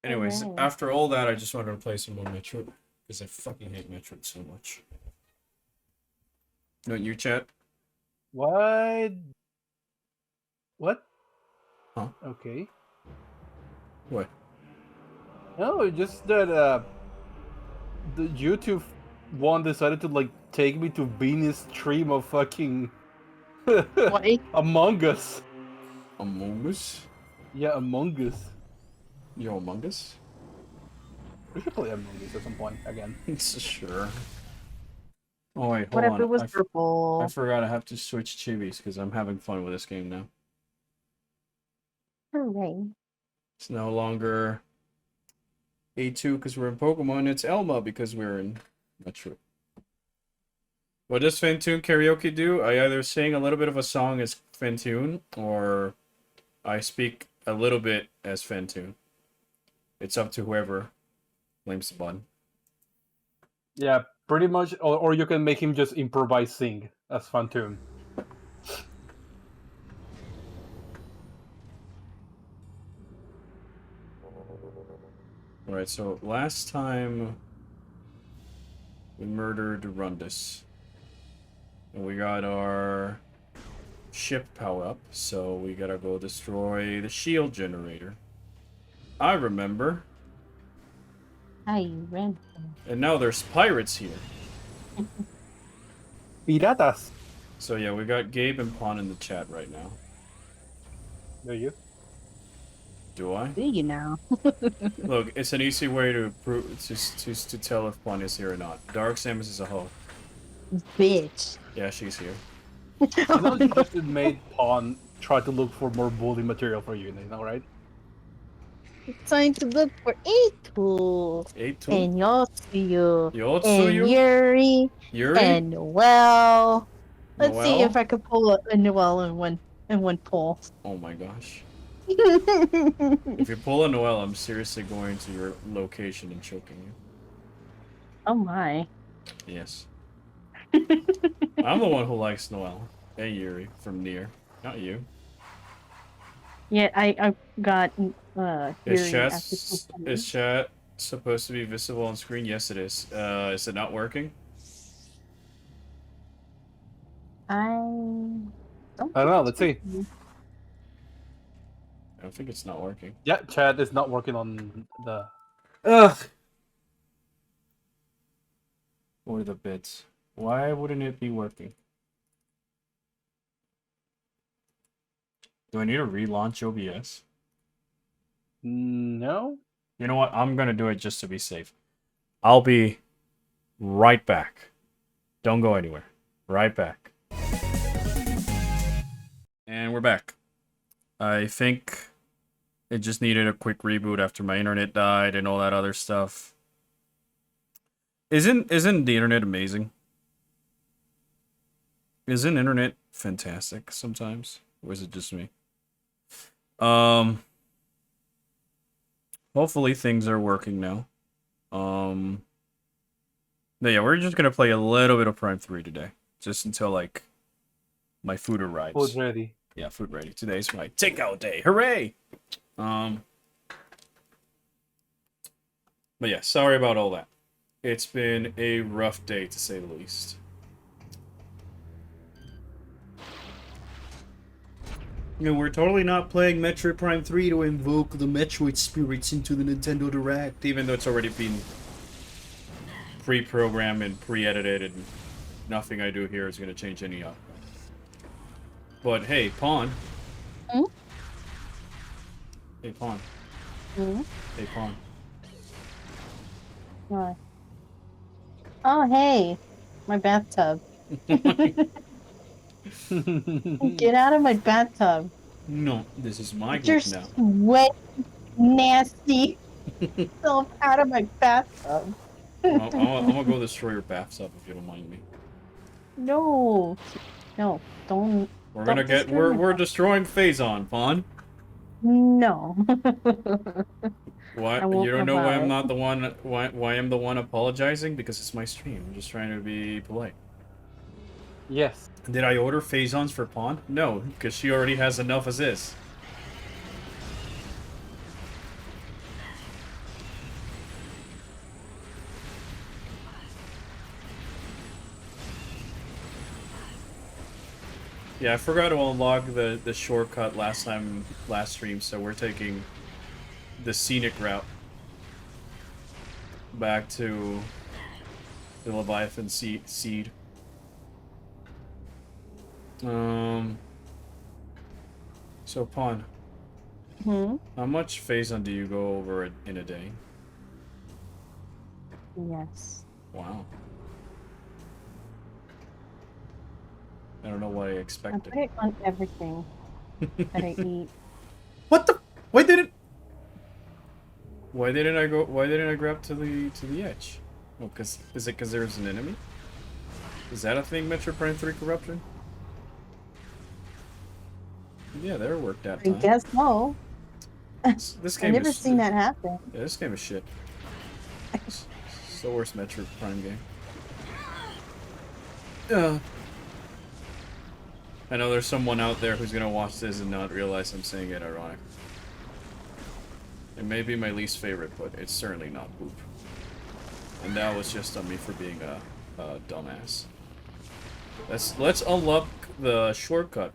Anyways, Alright. after all that, I just wanted to play some more Metroid. Because I fucking hate Metroid so much. Don't you, chat? What? What? Huh? Okay. What? No, just that the YouTube one decided to like take me to Venus stream of fucking Why? Among Us. Among Us? Yeah, Among Us. Yo, Among Us? We should play Among Us at some point again. Sure. Oh wait, What hold if it on. was I purple? forgot I have to switch chibis because I'm having fun with this game now. Hooray. It's no longer A2 because we're in Pokemon. It's Elma because we're in Metroid. What does Fentune karaoke do? I either sing a little bit of a song as Fentune or I speak a little bit as Fentune. It's up to whoever claims the button. Yeah, pretty much. Or you can make him just improvise sing as Phantom. Alright, so last time we murdered Rundus. And we got our ship power up, so we gotta go destroy the shield generator. I remember. I ran. And now there's pirates here. Piratas. So yeah, we got Gabe and Pon in the chat right now. Do you? Do I? Do you now? Look, it's an easy way to prove to tell if Pon is here or not. Dark Samus is a hoe. Bitch. Yeah, she's here. I know you just made Pawn try to look for more bully material for you, you know, right? It's time to look for A2. A2? And Yotsuyu. And Yotsuyu? Yuri. Yuri? And Noel. Let's see Noel? if I can pull a Noel in one pull. Oh my gosh. If you pull a Noel, I'm seriously going to your location and choking you. Oh my. Yes. I'm the one who likes Noel. Hey Yuri, from Nier. Not you. Yeah, I got Yuri Is chat supposed to be visible on screen? Yes it is. Is it not working? I I don't know, let's see. I don't think it's not working. Yeah, chat is not working on the... Ugh! What are the bits? Why wouldn't it be working? Do I need to relaunch OBS? No? You know what? I'm gonna do it just to be safe. I'll be right back. Don't go anywhere. Right back. And we're back. I think it just needed a quick reboot after my internet died and all that other stuff. Isn't the internet amazing? Isn't internet fantastic sometimes? Or is it just me? Hopefully things are working now. But yeah, we're just gonna play a little bit of Prime 3 today. Just until, like, my food arrives. Food ready. Yeah, food ready. Today's my takeout day. Hooray! But yeah, sorry about all that. It's been a rough day, to say the least. You know, we're totally not playing Metroid Prime 3 to invoke the Metroid spirits into the Nintendo Direct, even though it's already been pre-programmed and pre-edited, and nothing I do here is going to change any of it. But hey, Pawn. Hmm? Hey, Pawn. Hmm? Hey, Pawn. What? Oh hey, my bathtub. Get out of my bathtub. No, this is my Get your group now. sweat, nasty self out of my bathtub. I'm gonna go destroy your bathtub if you don't mind me. No, no, don't. We're Don't gonna get destroy my we're destroying Phazon, Pawn. No. What? I won't You don't know why allow I'm it. not the one why I'm the one apologizing? Because it's my stream. I'm just trying to be polite. Yes. Did I order Phazons for Pawn? No, because she already has enough as is. Yeah, I forgot to unlock the shortcut last stream, so we're taking the scenic route back to the Leviathan seed. So Pawn, Hmm. how much Phazon do you go over in a day? Yes. Wow. I don't know what I I expected. put it on everything that I eat. What the? Why didn't I go? Why didn't I grab to the edge? Oh, is it because there's an enemy? Is that a thing, Metroid Prime 3 corruption? Yeah, that worked that I time. guess so. This I've game never is seen that happen. Yeah, this game is shit. It's the worst Metroid Prime game. I know there's someone out there who's gonna watch this and not realize I'm saying it ironic. It may be my least favorite, but it's certainly not poop. And that was just on me for being a dumbass. Let's unlock the shortcut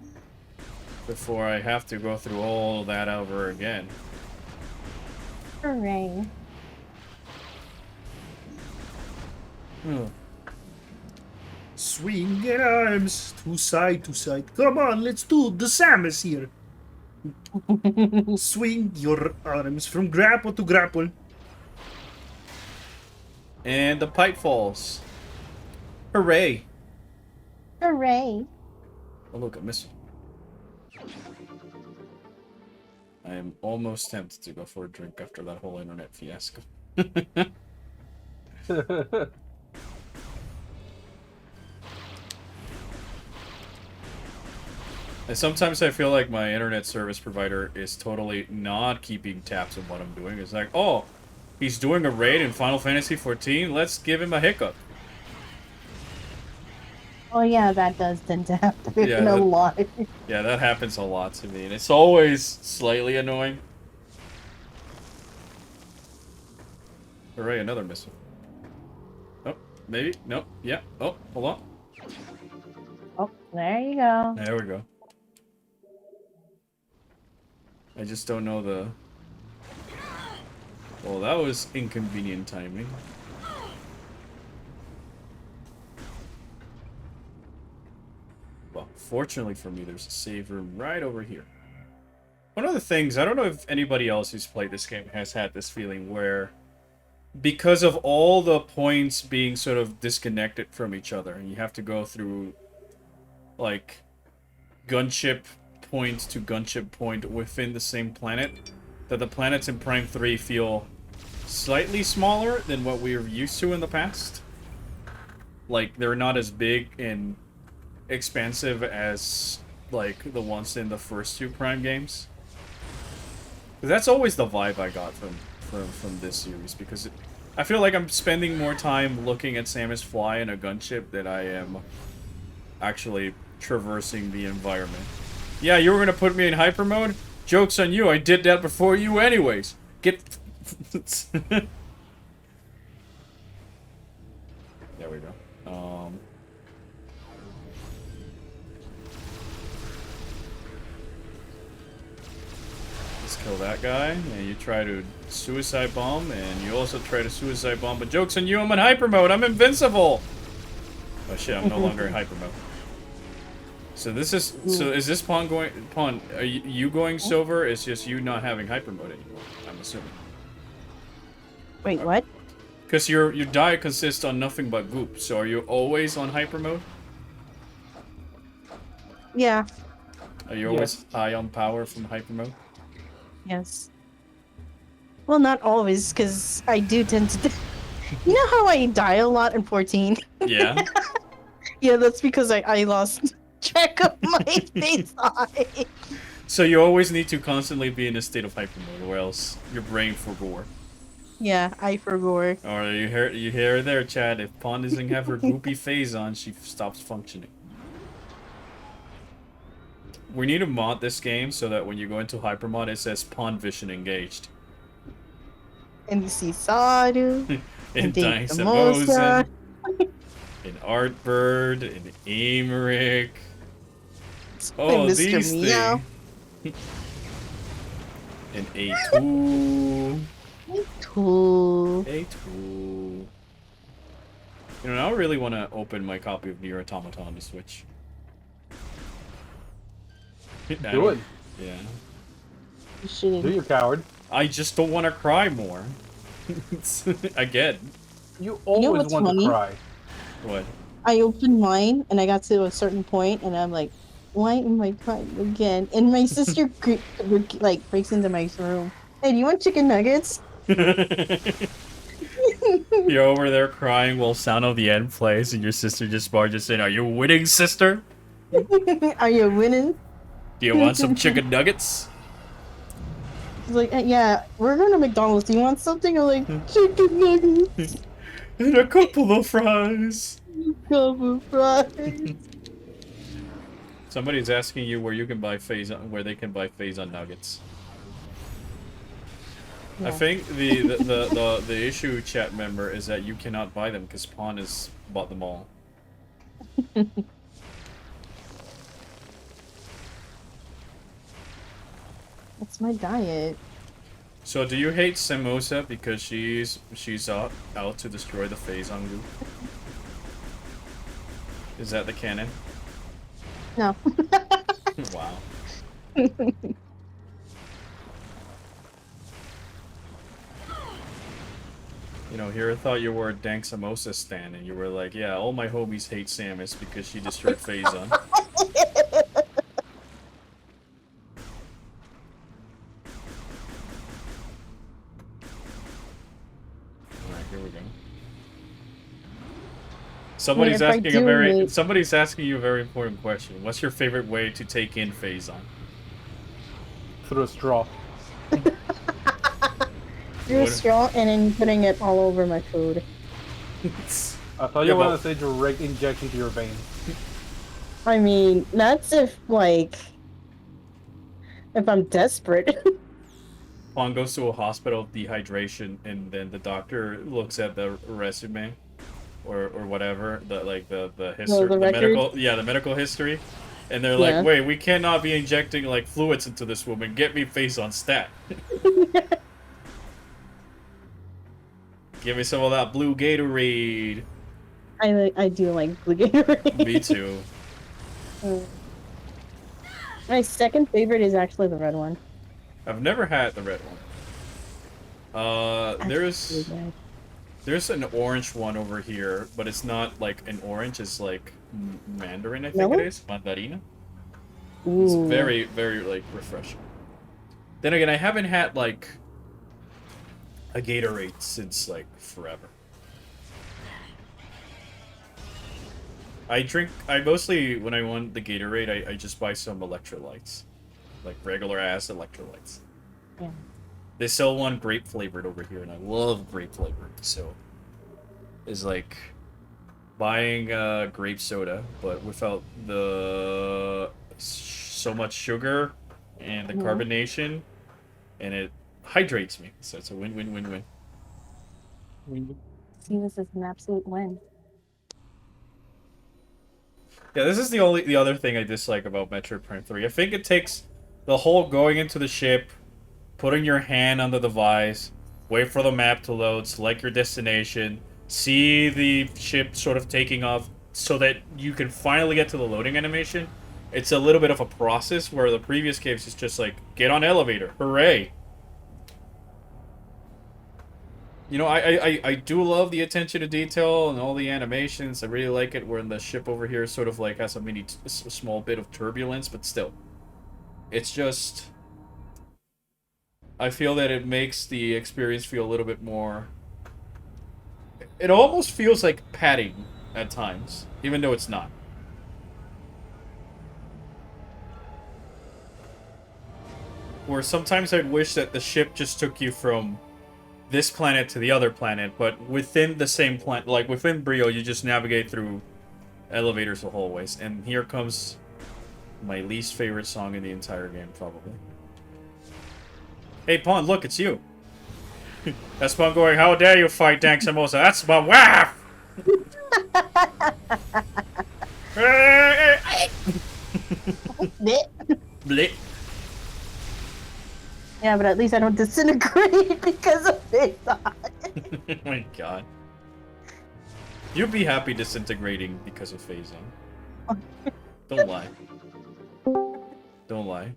before I have to go through all that over again. Hooray. Swing your arms to side to side. Come on, let's do the Samus here. Swing your arms from grapple to grapple. And the pipe falls. Hooray! Hooray. Oh look, a missile. I am almost tempted to go for a drink after that whole internet fiasco. And sometimes I feel like my internet service provider is totally not keeping tabs on what I'm doing. It's like, oh, he's doing a raid in Final Fantasy XIV. Let's give him a hiccup. Oh yeah, that does tend to happen Yeah, a that- lot. Yeah, that happens a lot to me, and it's always slightly annoying. Hooray, another missile. Oh, maybe? No. Yeah. Oh, hold on. Oh, there you go. There we go. I just don't know the... Well, that was inconvenient timing. Well, fortunately for me, there's a save room right over here. One of the things, I don't know if anybody else who's played this game has had this feeling where, because of all the points being sort of disconnected from each other, and you have to go through, like, gunship point to gunship point within the same planet, that the planets in Prime 3 feel slightly smaller than what we were used to in the past. Like, they're not as big and expansive as, like, the ones in the first two Prime games. That's always the vibe I got from this series, because I feel like I'm spending more time looking at Samus fly in a gunship than I am actually traversing the environment. Yeah, you were gonna put me in hyper mode? Joke's on you, I did that before you anyways. Get... There we go. Let's kill that guy, and you try to suicide bomb, and you also try to suicide bomb, but joke's on you, I'm in hyper mode, I'm invincible! Oh shit, I'm no longer in hyper mode. So this is, so is this Pawn going, Pawn, are you going silver? It's just you not having hyper mode anymore, I'm assuming. Wait, what? Because your diet consists on nothing but goop, so are you always on hyper mode? Yeah. Are you always high on power from hyper mode? Yes. Well, not always, because I do tend to... You know how I die a lot in 14? Yeah. Yeah, that's because I lost track of my face eye. So you always need to constantly be in a state of hyper mode, or else your brain forgore. Yeah, I forgot. Or you hear there, Chad. If Pawn doesn't have her goopy phase on, she stops functioning. We need to mod this game so that when you go into hypermod, it says Pawn Vision engaged. And you see Sadu. In Dink Samosa, in Artbird, in Emerick. Oh, Mr. these Meow. things. An A2. Cool. A2. You know, now I really want to open my copy of Nier Automata on the Switch. Do it. Yeah. You shouldn't. Do you, coward? I just don't want to cry more. Again. You always what's want funny? to cry. What? I opened mine and I got to a certain point and I'm like, why am I crying again? And my sister like breaks into my room. Hey, do you want chicken nuggets? You're over there crying while Sound of the End plays, and your sister just barges in. Are you winning, sister? Are you winning? Do you want some chicken nuggets? She's like, yeah, we're going to McDonald's. Do you want something? I'm like, chicken nuggets, And a couple of fries. cup of fries. Somebody's asking you where you can buy where they can buy Phazon nuggets. I Yeah. think the issue, chat member, is that you cannot buy them because Pawn has bought them all. That's my diet. So do you hate Samosa because she's out to destroy the Phazon group? Is that the canon? No. Wow. You know, here I thought you were a Dank Samosa stan, and you were like, yeah, all my homies hate Samus because she destroyed Phazon. Alright, here we go. Somebody's if I asking do hate- somebody's asking you a very important question. What's your favorite way to take in Phazon? Through a straw. Through a straw and then putting it all over my food. I thought Yeah, you wanted but- to say direct injection to your veins. I mean, that's if I'm desperate. Pawn goes to a hospital of dehydration, and then the doctor looks at the resume, or whatever, the history, the the record? medical, the medical history, and they're Yeah. like, wait, we cannot be injecting like fluids into this woman. Get me Phazon stat. Give me some of that blue Gatorade. I do like blue Gatorade. Me too. My second favorite is actually the red one. I've never had the red one. Really good. There's an orange one over here, but it's not like an orange. It's like mandarin, I think Melon? it is. Mandarina. It's Ooh. very, very like refreshing. Then again, I haven't had like a Gatorade since like forever. I mostly, when I want the Gatorade, I just buy some electrolytes. Like regular ass electrolytes. Yeah. They sell one grape flavored over here, and I love grape flavored. So, it's like buying grape soda, but without the so much sugar and the carbonation, and it hydrates me. So it's a win-win-win-win. See, this is an absolute win. Yeah, this is the other thing I dislike about Metroid Prime 3. I think it takes the whole going into the ship, putting your hand on the device, wait for the map to load, select your destination, see the ship sort of taking off so that you can finally get to the loading animation. It's a little bit of a process where the previous games is just like, get on elevator, hooray. You know, I do love the attention to detail and all the animations. I really like it where the ship over here sort of like has a small bit of turbulence, but still. It's just... I feel that it makes the experience feel a little bit more... It almost feels like padding at times, even though it's not. Where sometimes I'd wish that the ship just took you from this planet to the other planet, but within the same planet, like within Brio, you just navigate through elevators or hallways. And here comes my least favorite song in the entire game, probably. Hey, Pawn, look, it's you. That's Pawn going, how dare you fight Dank Samosa? That's my wife! Blech. Blech. Yeah, but at least I don't disintegrate because of it. Oh my god. You'd be happy disintegrating because of phasing. Don't lie. Don't lie.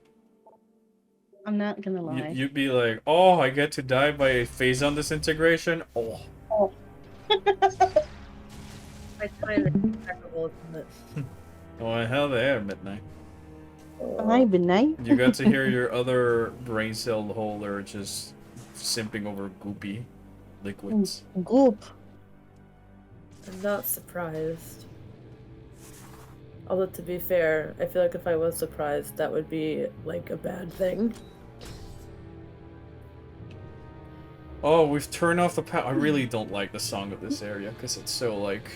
I'm not gonna lie. You'd be like, oh, I get to die by a phazon disintegration? Oh. Oh. My time is impeccable, isn't it? Oh, hell there, Midnight. Hi, midnight. You got to hear your other brain cell holder just simping over goopy liquids. Goop. I'm not surprised. Although, to be fair, I feel like if I was surprised, that would be, like, a bad thing. Oh, we've turned off the power. I really don't like the song of this area, because it's so, like...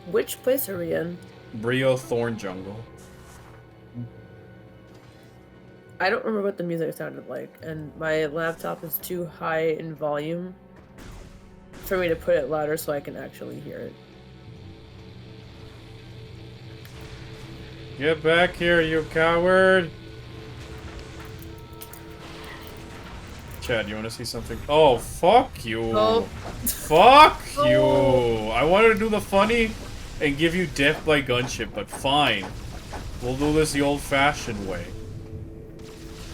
Which place are we in? Brio Thorn Jungle. I don't remember what the music sounded like, and my laptop is too high in volume for me to put it louder so I can actually hear it. Get back here, you coward! Chad, you want to see something? Oh, fuck you! Oh. Fuck Oh. you! I wanted to do the funny and give you death by gunship, but fine. We'll do this the old-fashioned way.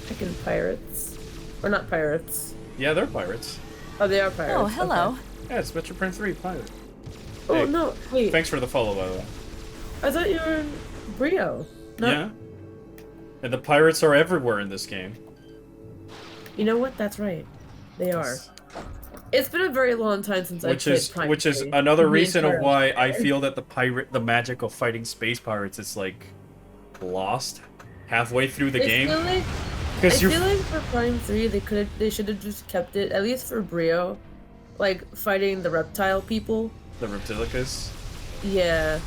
Freaking pirates. Or not pirates. Yeah, they're pirates. Oh, they are pirates. Oh, hello. Okay. Yeah, it's Metroid 3 pirate. Oh, Hey, no, wait. Thanks for the follow, by the way. I thought you were in Brio. No. Yeah. And the pirates are everywhere in this game. You know what? That's right. They are. It's been a very long time since I played Prime Which is 3. another The reason of entire why I time. feel that the magic of fighting space pirates is like lost halfway through the I game. feel like, Because I feel like for Prime 3 they should have just kept it, at least for Brio, like fighting the reptile people. the Reptilicus. Yeah.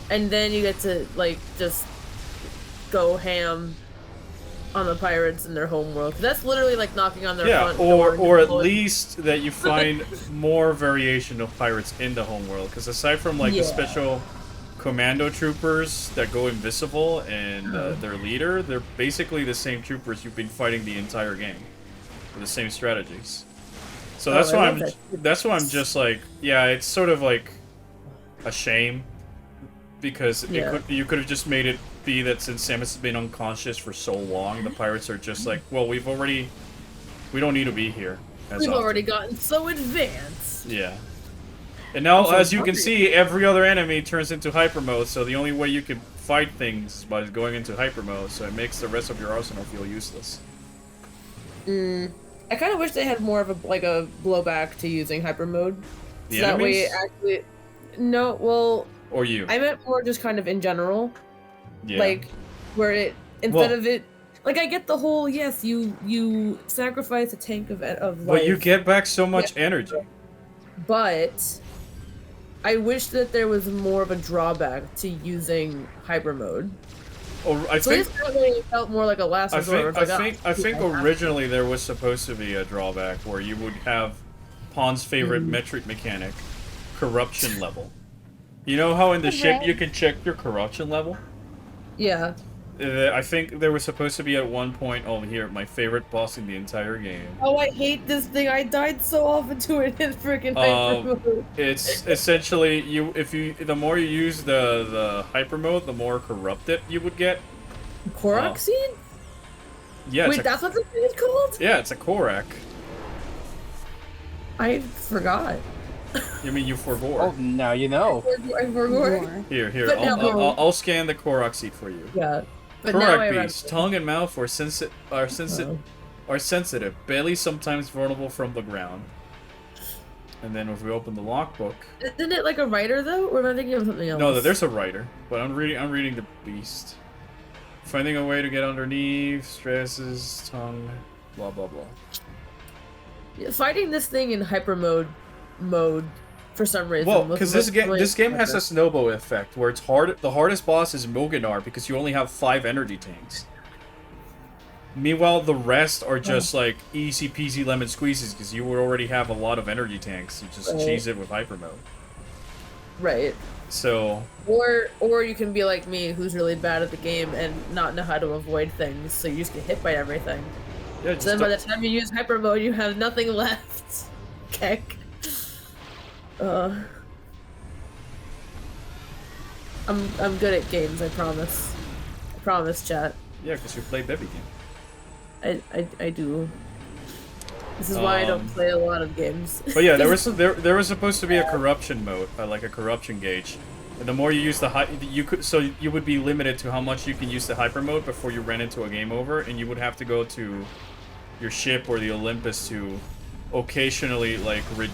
And then you get to like just go ham on the pirates in their home world. 'Cause that's literally like knocking on their Yeah, front door. or at and least that you find more variation of pirates in the homeworld. Because aside from like the Yeah. special commando troopers that go invisible and their leader, they're basically the same troopers you've been fighting the entire game with the same strategies. So Oh, that's I why love I'm that. that's why I'm just like, yeah, it's sort of like a shame because Yeah. you could have just made it be that since Samus has been unconscious for so long, the pirates are just like, well, we don't need to be here. as We've often. already gotten so advanced. Yeah. And now, Also, as you can hungry. see, every other enemy turns into hyper mode, so the only way you can fight things is by going into hyper mode, so it makes the rest of your arsenal feel useless. I kind of wish they had more of a a blowback to using hyper mode. The So that way, enemies? actually, no. Well, Or you. I meant more just kind of in general, Yeah. like where it instead Well- of it. Like I get the whole yes, you sacrifice a tank of life. But you get back so much energy. But I wish that there was more of a drawback to using hyper mode. Or I So think this that way it felt more like a last I resort. think where I it's think like, I think oh, yeah, originally there was supposed to be a drawback where you would have Pawn's favorite metric mechanic, corruption level. You know how in the ship you can check your corruption level? Yeah. I think there was supposed to be at one point. Oh, here, my favorite boss in the entire game. Oh, I hate this thing. I died so often to it in freaking hyper mode. It's essentially the more you use the hyper mode, the more corrupted you would get. Korok seed? Yeah, Wait, that's what this thing is called? yeah, it's a Korak. I forgot. You mean you Oh, forgot? now you know. I forgot. Here, But now- I'll scan the Korak seed for you. Yeah. But now I Korak remember. beasts, tongue and mouth are sensitive, belly sometimes vulnerable from the ground. And then if we open the logbook, Isn't it like a writer though? Or am I thinking of something else? no, there's a writer, but I'm reading the beast. Finding a way to get underneath, stresses, tongue, blah blah blah. Yeah, fighting this thing in hyper mode for some reason. Well, was because this really game has a better. snowball effect where it's hard. The hardest boss is Moganar because you only have 5 energy tanks. Meanwhile, the rest are just like easy peasy lemon squeezes because you would already have a lot of energy tanks. You just Right. cheese it with hyper mode. Right. So Or you can be like me, who's really bad at the game and not know how to avoid things, so you just get hit by everything. yeah, just So then by the don't- time you use hyper mode, you have nothing left. Keck. I'm good at games, I promise. I promise, chat. yeah, because you play baby game. I do. This is why I don't play a lot of games. But yeah, there was supposed to be a corruption mode, like a corruption gauge. And the more you use the you would be limited to how much you can use the hyper mode before you ran into a game over, and you would have to go to your ship or the Olympus to occasionally like bring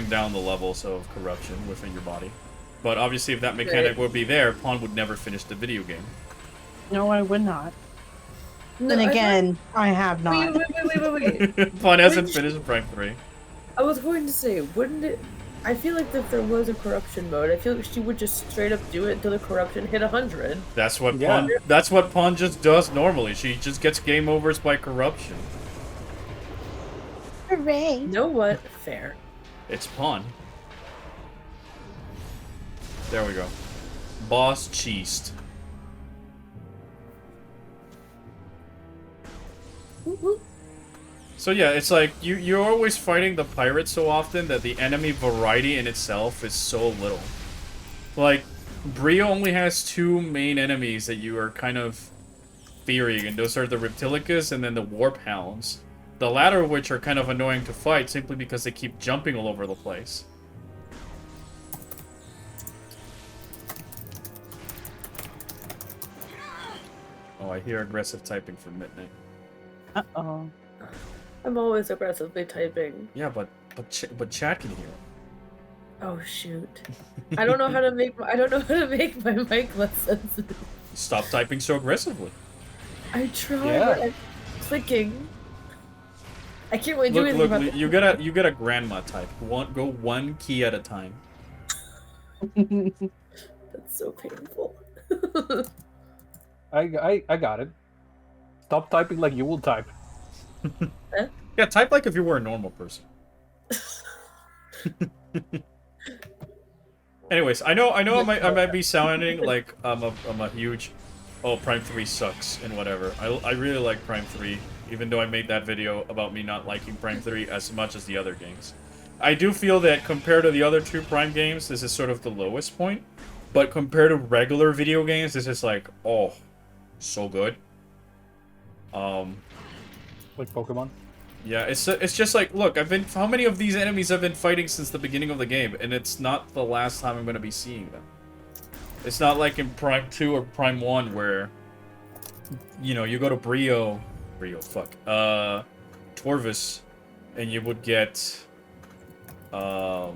down the levels of corruption within your body. But obviously, if that mechanic would be there, Pawn would never finish the video game. No, I would not. No, Then again, I have not. Wait. Pawn hasn't finished Prime 3. I was going to say, wouldn't it... I feel like if there was a corruption mode, I feel like she would just straight up do it until the corruption hit 100. That's what Yeah. Pawn just does normally. She just gets game overs by corruption. Hooray! You know what? Fair. It's Pawn. There we go. Boss cheesed. So yeah, it's like you're always fighting the pirates so often that the enemy variety in itself is so little. Like, Brio only has 2 main enemies that you are kind of fearing, and those are the Reptilicus and then the Warp Hounds. The latter of which are kind of annoying to fight simply because they keep jumping all over the place. Oh, I hear aggressive typing from Midnight. Uh-oh. I'm always aggressively typing. Yeah, but chat can hear it. Oh shoot. I don't know how to make my mic less sensitive. Stop typing so aggressively. I tried, Yeah. but I'm clicking. I can't really do Look, anything about look, you got a grandma type. Go one key at a time. That's so painful. I got it. Stop typing like you will type. Yeah, type like if you were a normal person. Anyways, I know I might be sounding like I'm a huge Prime 3 sucks and whatever. I really like Prime 3, even though I made that video about me not liking Prime 3 as much as the other games. I do feel that compared to the other 2 Prime games, this is sort of the lowest point. But compared to regular video games, this is like, oh, so good. Like Pokemon. Yeah, it's just like, look, how many of these enemies I've been fighting since the beginning of the game, and it's not the last time I'm gonna be seeing them. It's not like in Prime 2 or Prime 1 where, you know, you go to Torvis, and you would get, what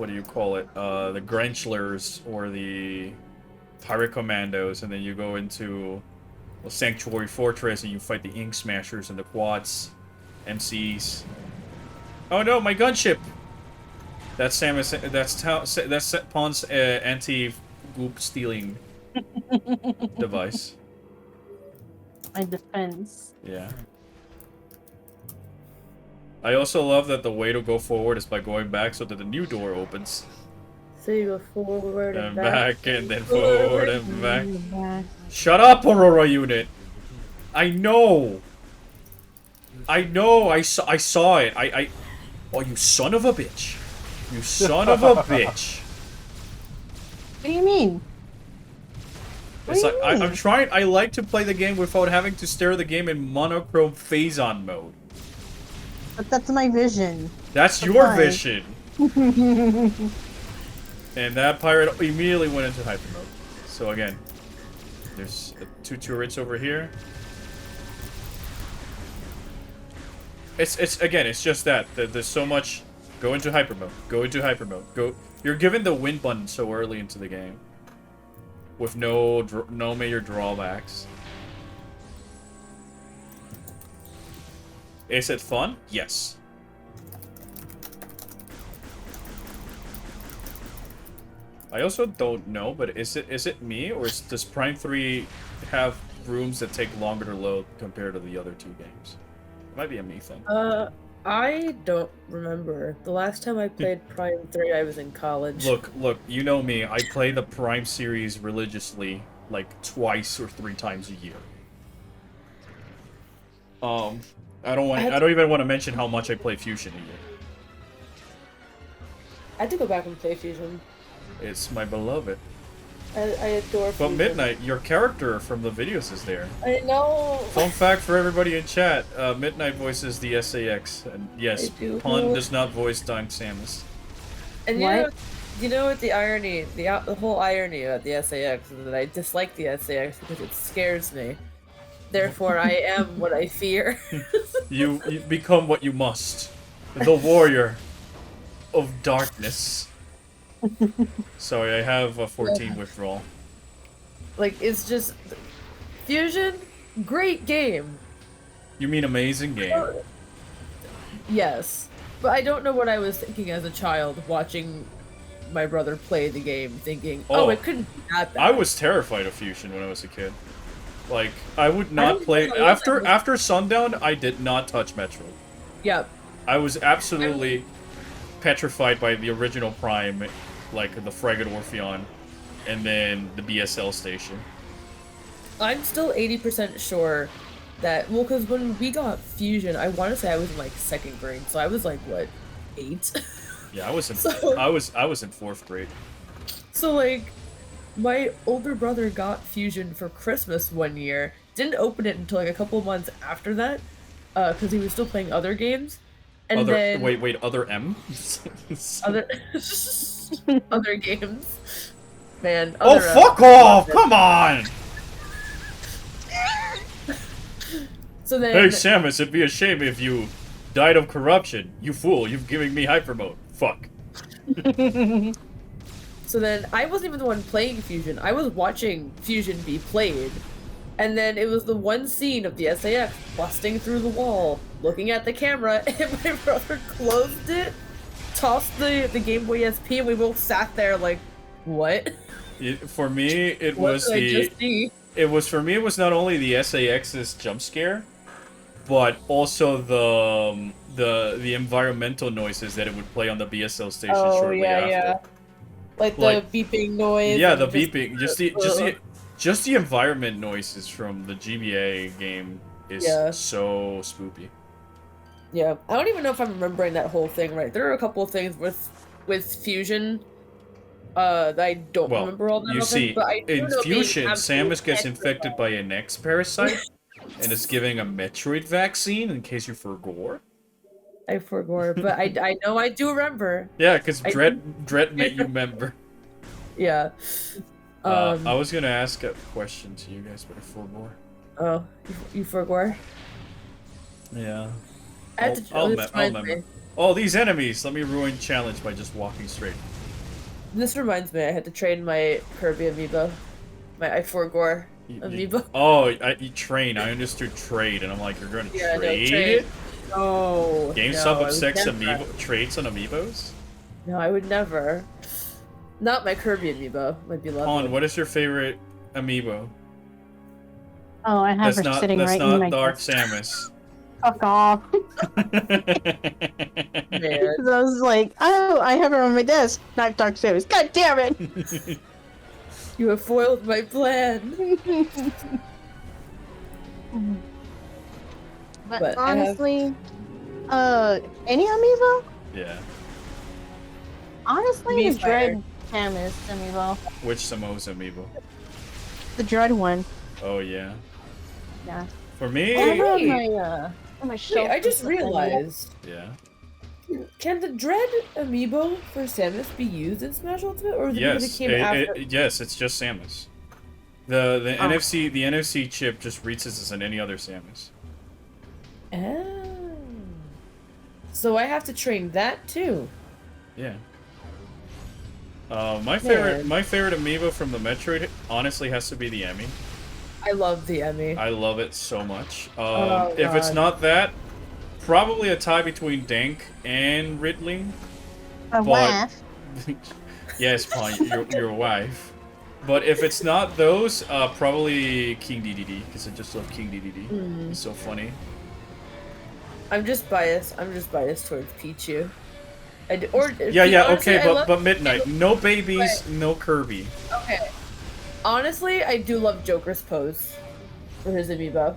do you call it? The Grenchlers or the Pirate Commandos, and then you go into Sanctuary Fortress and you fight the Ink Smashers and the Quads, MCs. Oh no, my gunship! That's Pawn's anti-goop stealing device. My defense. Yeah. I also love that the way to go forward is by going back so that the new door opens. So you go forward And and back. back and then forward and back. Shut up, Aurora unit! I know! I saw it. Oh, you son of a bitch. You son of a bitch. What do you mean? It's What like, do you mean? I'm trying, I like to play the game without having to stare at the game in monochrome phase-on mode. But that's my vision. That's your fine. vision. And that pirate immediately went into hyper mode. So again, there's 2 turrets over here. It's just that. There's so much. Go into hyper mode. Go into hyper mode. Go. You're given the win button so early into the game, with no major drawbacks. Is it fun? Yes. I also don't know, but is it me, or does Prime 3 have rooms that take longer to load compared to the other 2 games? It might be a me thing. I don't remember. The last time I played Prime 3, I was in college. Look, you know me. I play the Prime series religiously, like twice or 3 times a year. I don't even want to mention how much I play Fusion a year. I had to go back and play Fusion. It's my beloved. I adore But Fusion. Midnight, your character from the videos is there. I know. Fun fact for everybody in chat: Midnight voices the SAX, and yes, I do. Pun does not voice Dime Samus. And What? you know what the irony, the whole irony about the SAX is that I dislike the SAX because it scares me. Therefore, I am what I fear. You become what you must, the warrior of darkness. Sorry, I have a 14 withdrawal. Like, it's just... Fusion, great game. You mean amazing game? Yes. But I don't know what I was thinking as a child watching my brother play the game, thinking, oh, it couldn't be that bad. I was terrified of Fusion when I was a kid. Like, I would not don't play... know. After Sundown, I did not touch Metroid. Yep. I was absolutely petrified by the original Prime, like the Frigate Orpheon, and then the BSL station. I'm still 80% sure that, well, because when we got Fusion, I want to say I was in, like, 2nd grade, so I was, like, what, 8? Yeah, I was in So- I was in 4th grade. So, like, my older brother got Fusion for Christmas one year, didn't open it until, like, a couple of months after that, because he was still playing other games, and then... Wait, other M? Other... other games. Man, Oh, other, fuck off! Come on! So then... Hey, Samus, it'd be a shame if you died of corruption. You fool, you've given me hyper mode. Fuck. So then, I wasn't even the one playing Fusion. I was watching Fusion be played. And then it was the one scene of the SAX busting through the wall, looking at the camera, and my brother closed it, tossed the Game Boy SP, and we both sat there like, what? For me, it What was did I just see? It was not only the SAX's jump scare, but also the environmental noises that it would play on the BSL station shortly after. Like the Like- beeping noise. Yeah, and the beeping, just the environment noises from the GBA game is Yeah. so spoopy. Yeah, I don't even know if I'm remembering that whole thing right. There are a couple of things with Fusion that I don't Well, remember all that you of see, it, but I do in know being Fusion, absolutely Samus gets petrified. infected by an X parasite, and is giving a Metroid vaccine in case you forgot. I forgot, but I know I do remember. Yeah, because I- Dread made you remember. Yeah. I was gonna ask a question to you guys, but I forgot. Oh, you forgot? Yeah. I had to, I'll this reminds remember. me. Oh, these enemies! Let me ruin challenge by just walking straight. This reminds me, I had to train my Kirby amiibo. My I4Gore amiibo. Oh, you train. I understood trade, and I'm like, you're gonna Yeah, no, trade? trade. No. GameStop no, I would obsessed never. amiibo trades on amiibos? No, I would never. Not my Kirby amiibo. Might be lovely. Hon, what is your favorite amiibo? Oh, I have her sitting That's right not in my Dark desk. Samus. Fuck off. Man. 'Cause I was like, oh, I have her on my desk. Not Dark Samus. God damn it. You have foiled my plan. But, But I have- honestly, any amiibo? Yeah. Honestly, Me the Dread Fire. Samus amiibo. Which Samo's amiibo? The Dread one. Oh, yeah. Yeah. For me, I have her on Hey. my Wait, shelf. I just realized. yeah. Can the Dread amiibo for Samus be used in Smash Ultimate, or is it because Yes, it came after? yes, it's just Samus. The Oh. NFC chip just reads this as in any other Samus. Oh. So I have to train that too. Yeah. My favorite Man. amiibo from the Metroid honestly has to be the Emmy. I love the Emmy. I love it so much. Oh, If it's God. not that, probably a tie between Dank and Ridley. A But- laugh. Yes, Pawn, your wife. But if it's not those, probably King DDD, because I just love King DDD. Mm. He's so funny. I'm just biased. I'm just biased towards Pichu. Or Yeah, honestly, okay, I love, but Midnight. No babies, no Kirby. okay. Honestly, I do love Joker's pose for his amiibo.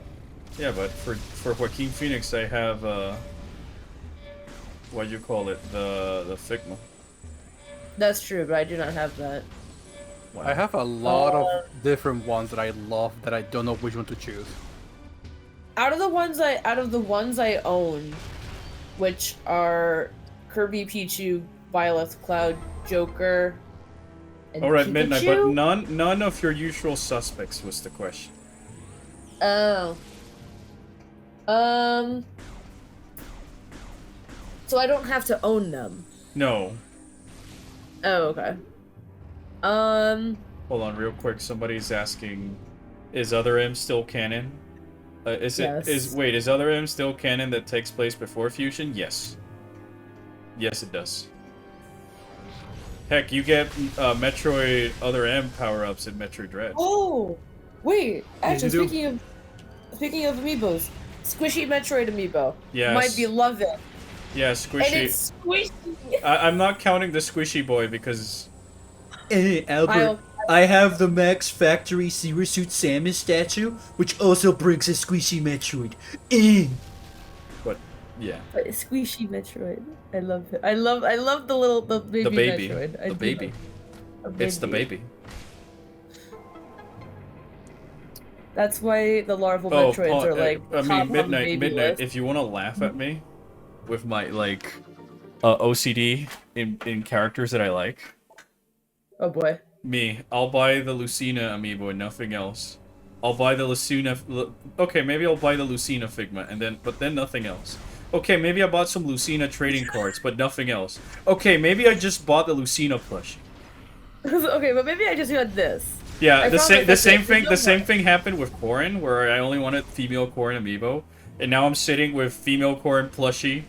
Yeah, but for Joaquin Phoenix, I have what do you call it? The Figma. That's true, but I do not have that. Wow. I have a lot of different ones that I love that I don't know which one to choose. Out of the ones I own, which are Kirby, Pichu, Violet, Cloud, Joker, and All right, Pikachu? Midnight, but none of your usual suspects was the question. Oh. So I don't have to own them. No. Oh, okay. Hold on, real quick. Somebody's asking, is Other M still canon? Is Yes. Other M still canon that takes place before Fusion? Yes. Yes, it does. Heck, you get Metroid Other M power-ups in Metroid Dread. Oh, wait. Actually, do. speaking of amiibos, Squishy Metroid amiibo. Yes. My beloved. Yeah, And Squishy. it's squishy. I'm not counting the Squishy Boy because... Hey, Albert, I'll- I have the Max Factory Sewer Suit Samus statue, which also brings a squishy Metroid. But, yeah. But Squishy Metroid. I love it. I love the baby, The baby. Metroid. I The do baby. love It's the baby. That's why the larval Oh, Metroids are like I top mean, on the Midnight, baby Midnight, list. if you want to laugh at me with my, like, OCD in characters that I like, Oh boy. I'll buy the Lucina amiibo and nothing else. I'll buy the Lucina... Okay, maybe I'll buy the Lucina Figma, but then nothing else. Okay, maybe I bought some Lucina trading cards, but nothing else. Okay, maybe I just bought the Lucina plushie. Okay, but maybe I just got this. Yeah, I the found same like the a same bit- thing no the same more. thing happened with Corrin, where I only wanted female Corrin amiibo, and now I'm sitting with female Corrin plushie,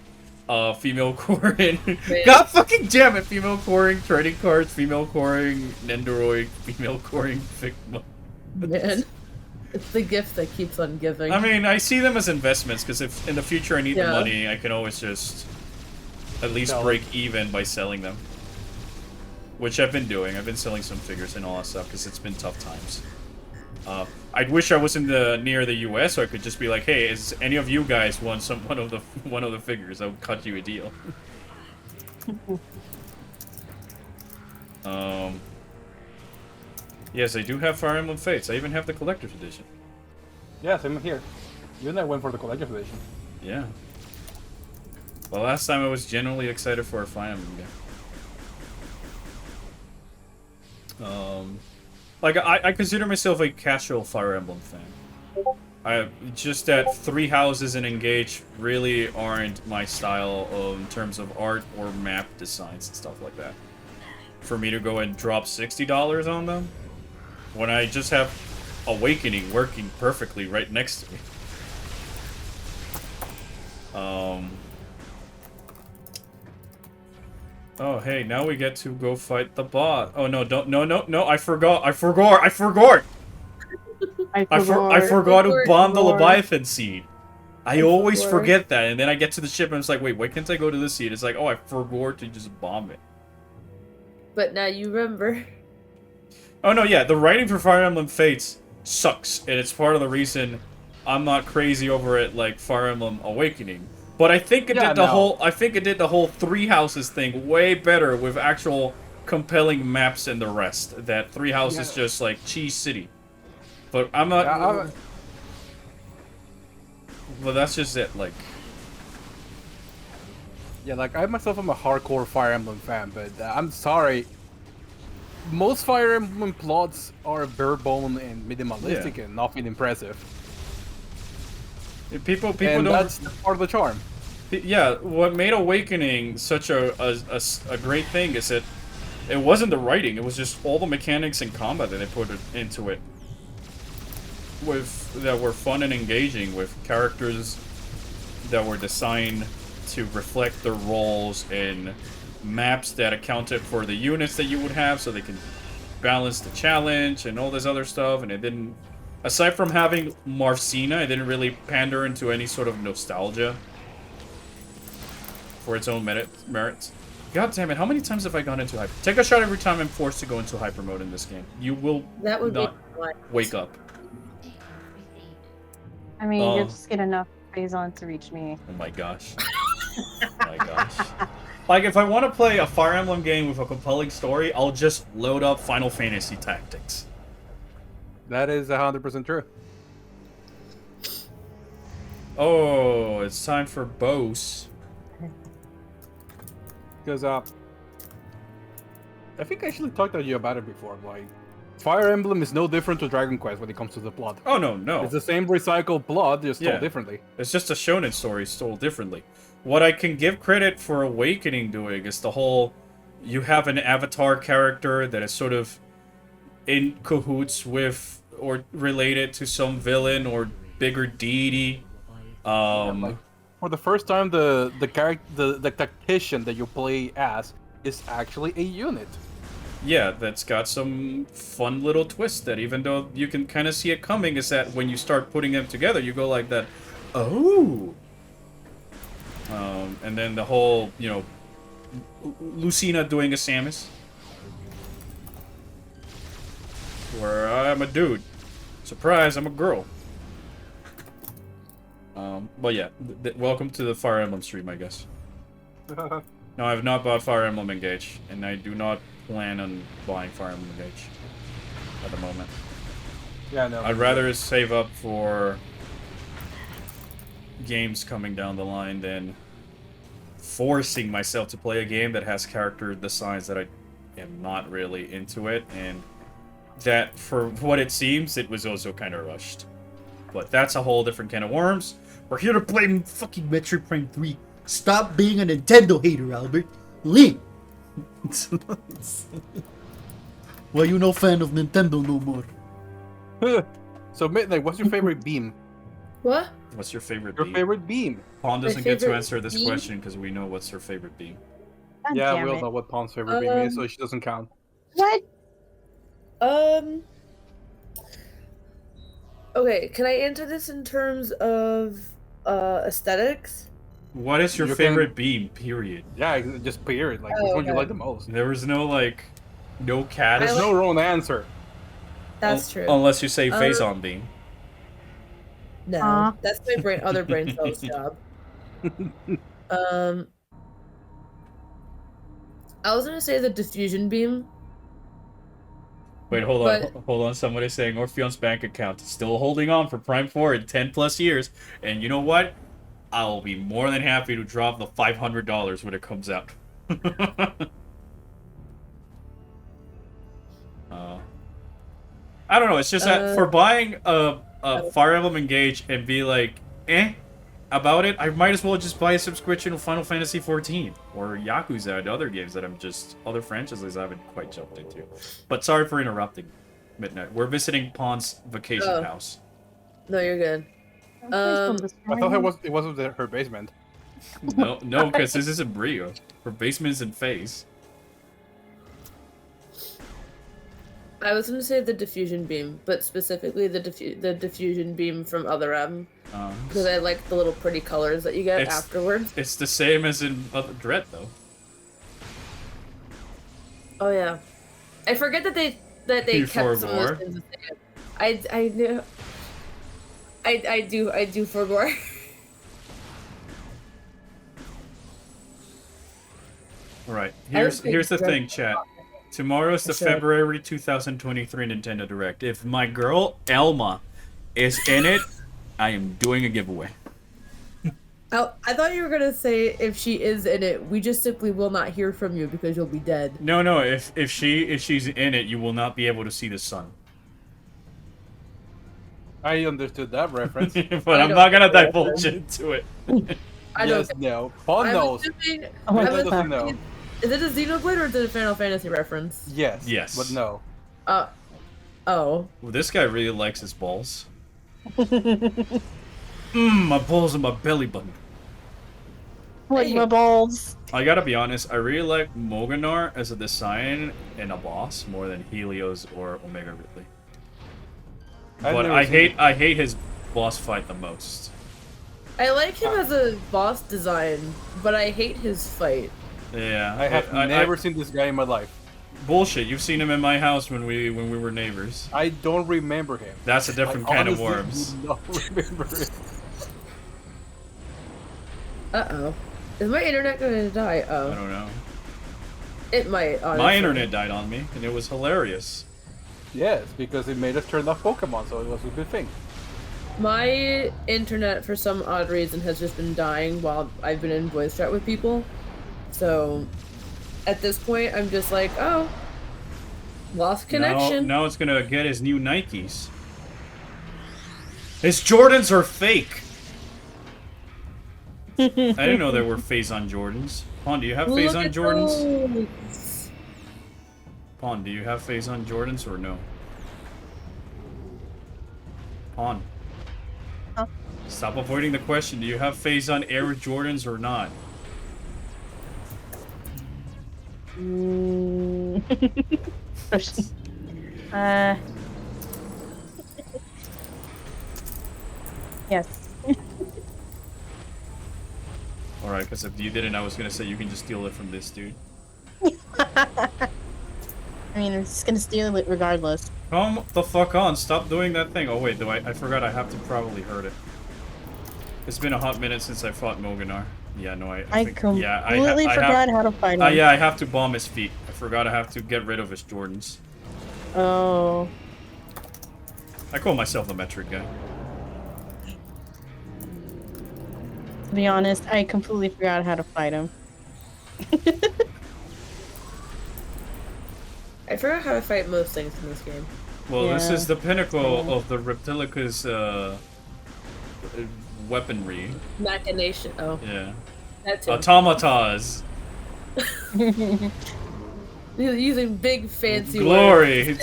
female Corrin. Man. God fucking damn it, female Corrin trading cards, female Corrin Nendoroid, female Corrin Figma. Man. It's the gift that keeps on giving. I mean, I see them as investments because if in the future I need the Yeah. money, I can always just at least Sell break even by selling them. Which I've been doing. I've been selling some figures and all that stuff because it's been tough times. I wish I was near the U.S. so I could just be like, "Hey, is any of you guys want one of the figures? I'll cut you a deal." Yes, I do have Fire Emblem Fates. I even have the collector's edition. Yes, I'm here. You and I went for the collector's edition. Yeah. Well, last time I was genuinely excited for a Fire Emblem game. Like I consider myself a casual Fire Emblem fan. Just that 3 houses and Engage really aren't my style in terms of art or map designs and stuff like that. For me to go and drop $60 on them, when I just have Awakening working perfectly right next to me. Oh, hey, now we get to go fight the boss. Oh, no, no, I forgot. I forgot to bomb the Leviathan seed. I always forgot. forget that, and then I get to the ship and it's like, wait, why can't I go to this seed? It's like, oh, I forgot to just bomb it. But now you remember. Oh, no, yeah, the writing for Fire Emblem Fates sucks, and it's part of the reason I'm not crazy over it like Fire Emblem Awakening. But I think it did the whole 3 houses thing way better with actual compelling maps and the rest. That 3 houses just like Cheese City. But I'm not. Well, that's just it. Like, Yeah, like I myself am a hardcore Fire Emblem fan, but I'm sorry. Most Fire Emblem plots are bare bone and minimalistic and nothing impressive. people And don't. that's part of the charm. Yeah, what made Awakening such a great thing is that it wasn't the writing; it was just all the mechanics and combat that they put into it, that were fun and engaging, with characters that were designed to reflect their roles, and maps that accounted for the units that you would have, so they can balance the challenge and all this other stuff. And it didn't, aside from having Marcina, it didn't really pander into any sort of nostalgia. for its own merits. God damn it! How many times have I gone into hyper? Take a shot every time I'm forced to go into hyper mode in this game. You will That would not be fun. wake up. I mean, Oh. you'll just get enough praise on to reach me. Oh my gosh. Oh my gosh. Like, if I want to play a Fire Emblem game with a compelling story, I'll just load up Final Fantasy Tactics. That is 100% true. Oh, it's time for Bose. Because I think I actually talked to you about it before. Like, Fire Emblem is no different to Dragon Quest when it comes to the plot. Oh, no. It's the same recycled plot, just Yeah. told differently. It's just a shonen story told differently. What I can give credit for Awakening doing is the whole... You have an avatar character that is sort of in cahoots with or related to some villain or bigger deity. Like, for the first time, the tactician that you play as is actually a unit. Yeah, that's got some fun little twist that even though you can kind of see it coming, is that when you start putting them together, you go like that, oh! And then the whole, you know, Lucina doing a Samus. Where I'm a dude. Surprise, I'm a girl. But yeah, welcome to the Fire Emblem stream, I guess. No, I have not bought Fire Emblem Engage, and I do not plan on buying Fire Emblem Engage at the moment. Yeah, no. I'd rather save up for games coming down the line than forcing myself to play a game that has character designs that I am not really into it, and that, for what it seems, it was also kind of rushed. But that's a whole different can of worms. We're here to play fucking Metroid Prime 3. Stop being a Nintendo hater, Albert. Leave. Why you no fan of Nintendo no more? So, Midnight, what's your favorite beam? What? What's your favorite Your beam? favorite beam? Pawn doesn't get to favorite answer this beam? question because we know what's her favorite beam. God Yeah, damn we all it. know what Pawn's favorite beam is, so she doesn't count. What? Okay, can I answer this in terms of aesthetics? What is your You can- favorite beam, period? Yeah, just period. Like, Oh, which one you okay. like the most? There was no, like, no cat. There's no wrong answer. That's true. Unless you say Phazon beam. No, Aw. that's my other brain cell's job. I was gonna say the diffusion beam. Wait, hold But- on. Somebody's saying Orpheon's bank account is still holding on for Prime 4 in 10 plus years. And you know what? I'll be more than happy to drop the $500 when it comes out. I don't know. It's just that for buying a Fire Emblem Engage and be like, about it, I might as well just buy a subscription of Final Fantasy 14 or Yakuza and other games that other franchises I haven't quite jumped into. But sorry for interrupting, Midnight. We're visiting Pawn's vacation house. No, you're good. I thought it wasn't her basement. No, because this isn't Brio. Her basement is in Phase. I was gonna say the diffusion beam, but specifically the diffusion beam from Other M, because I like the little pretty colors that you get afterwards. It's the same as in Dread, though. Oh yeah, I forget that they You kept some of forgore? those things the same. I knew. I do forgore. Right. Here's the thing, chat. Tomorrow's the February 2023 Nintendo Direct. If my girl Elma is in it, I am doing a giveaway. I thought you were gonna say if she is in it, we just simply will not hear from you because you'll be dead. No. If she's in it, you will not be able to see the sun. I understood that reference. But I'm not gonna divulge into it. I Yes, don't. no. Pawn I'm knows. assuming. Oh, I'm Midnight doesn't assuming- know. Is it a Xenoblade or is it a Final Fantasy reference? Yes. Yes. But no. Oh. Well, this guy really likes his balls. My balls and my belly button. Like my balls. I gotta be honest, I really like Moganar as a design and a boss more than Helios or Omega Ridley. I've But never I seen hate his boss fight the most. I like him as a boss design, but I hate his fight. Yeah. I have never seen this guy in my life. Bullshit. You've seen him in my house when we were neighbors. I don't remember him. That's a different I can of honestly worms. do not remember him. Uh-oh. Is my internet gonna die? I Oh. don't know. It might, honestly. My internet died on me, and it was hilarious. Yes, because it made us turn off Pokemon, so it was a good thing. My internet, for some odd reason, has just been dying while I've been in voice chat with people. So, at this point, I'm just like, oh, lost connection. Now it's gonna get his new Nikes. His Jordans are fake. I didn't know there were Phazon Jordans. Pon, do you have Look Phazon at Jordans? those. Pon, do you have Phazon Jordans or no? Pon. Huh? Stop avoiding the question. Do you have Phazon Air Jordans or not? Yes. Alright, because if you didn't, I was gonna say you can just steal it from this dude. I mean, I'm just gonna steal it regardless. Come the fuck on, stop doing that thing. Oh wait, I forgot I have to probably hurt it. It's been a hot minute since I fought Moganar. Yeah, no, I think, yeah, completely forgot how to fight him. yeah, I have to bomb his feet. I forgot I have to get rid of his Jordans. Oh. I call myself the metric guy. To be honest, I completely forgot how to fight him. I forgot how to fight most things in this game. Well, this Yeah. is the pinnacle of the Reptilica's weaponry. Machination. Oh, Yeah. that's him. Automatas. Using big fancy words.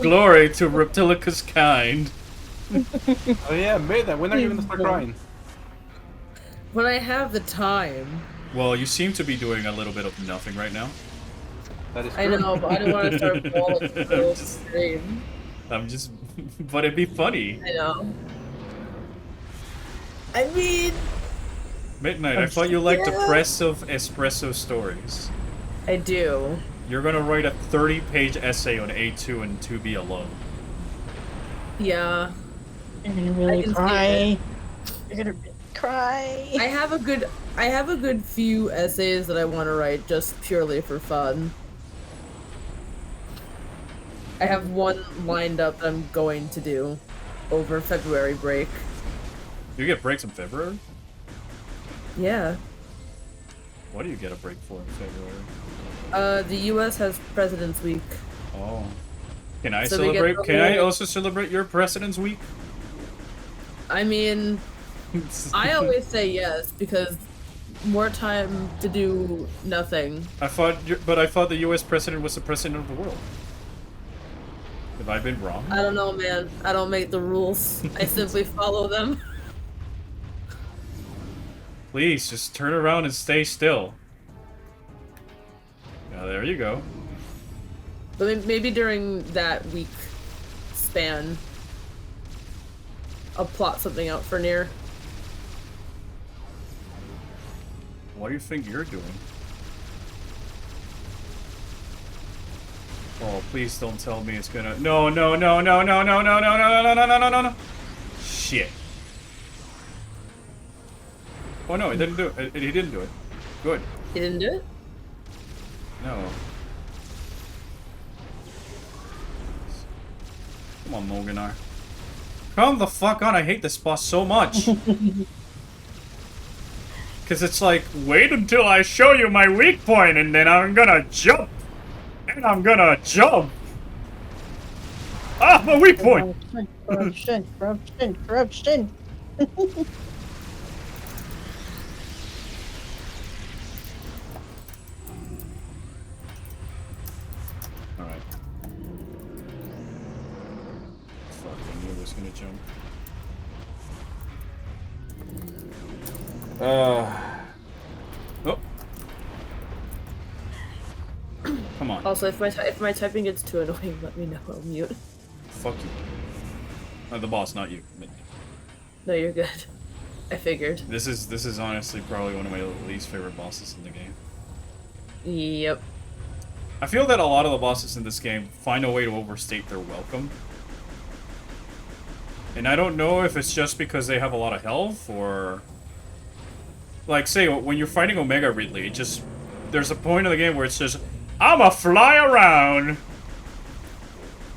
Glory to Reptilica's kind. Oh yeah, made that. When are you gonna start crying? When I have the time. Well, you seem to be doing a little bit of nothing right now. That is I true. know, but I don't want to start bawling the whole stream. I'm just, but it'd be funny. I know. I mean, Midnight, I thought you liked depressive espresso stories. I do. You're gonna write a 30-page essay on A2 and 2B alone. Yeah. You're gonna I really can see cry. You're gonna really cry. I have a good few essays that I want to write just purely for fun. I have one lined up that I'm going to do over February break. You get breaks in February? Yeah. What do you get a break for in February? The US has President's Week. Oh. Can I So they get celebrate? the Can I whole- also celebrate your President's Week? I mean, I always say yes because more time to do nothing. I thought the U.S. president was the president of the world. Have I been wrong? I don't know, man. I don't make the rules. I simply follow them. Please, just turn around and stay still. Yeah, there you go. But maybe during that week span, I'll plot something out for Nier. What do you think you're doing? Oh, please don't tell me it's gonna. No, no, no, no, no, no, no, no, no, no, no, no, no, no, no. Shit. Oh no, it didn't do it. He didn't do it. Good. He didn't do it? No. Come on, Moganar. Come the fuck on, I hate this boss so much. Cause it's like, wait until I show you my weak point and then I'm gonna jump. And I'm gonna jump. Ah, my weak point! Corruption, corruption, corruption. Alright. Fuck, I knew it was gonna jump. Oh. Come on. Also, if my typing gets too annoying, let me know. I'll mute. Fuck you. The boss, not you. No, you're good. I figured. This is honestly probably one of my least favorite bosses in the game. Yep. I feel that a lot of the bosses in this game find a way to overstate their welcome. And I don't know if it's just because they have a lot of health, or... Like, say, when you're fighting Omega Ridley, it just... There's a point in the game where it says, "I'ma fly around!"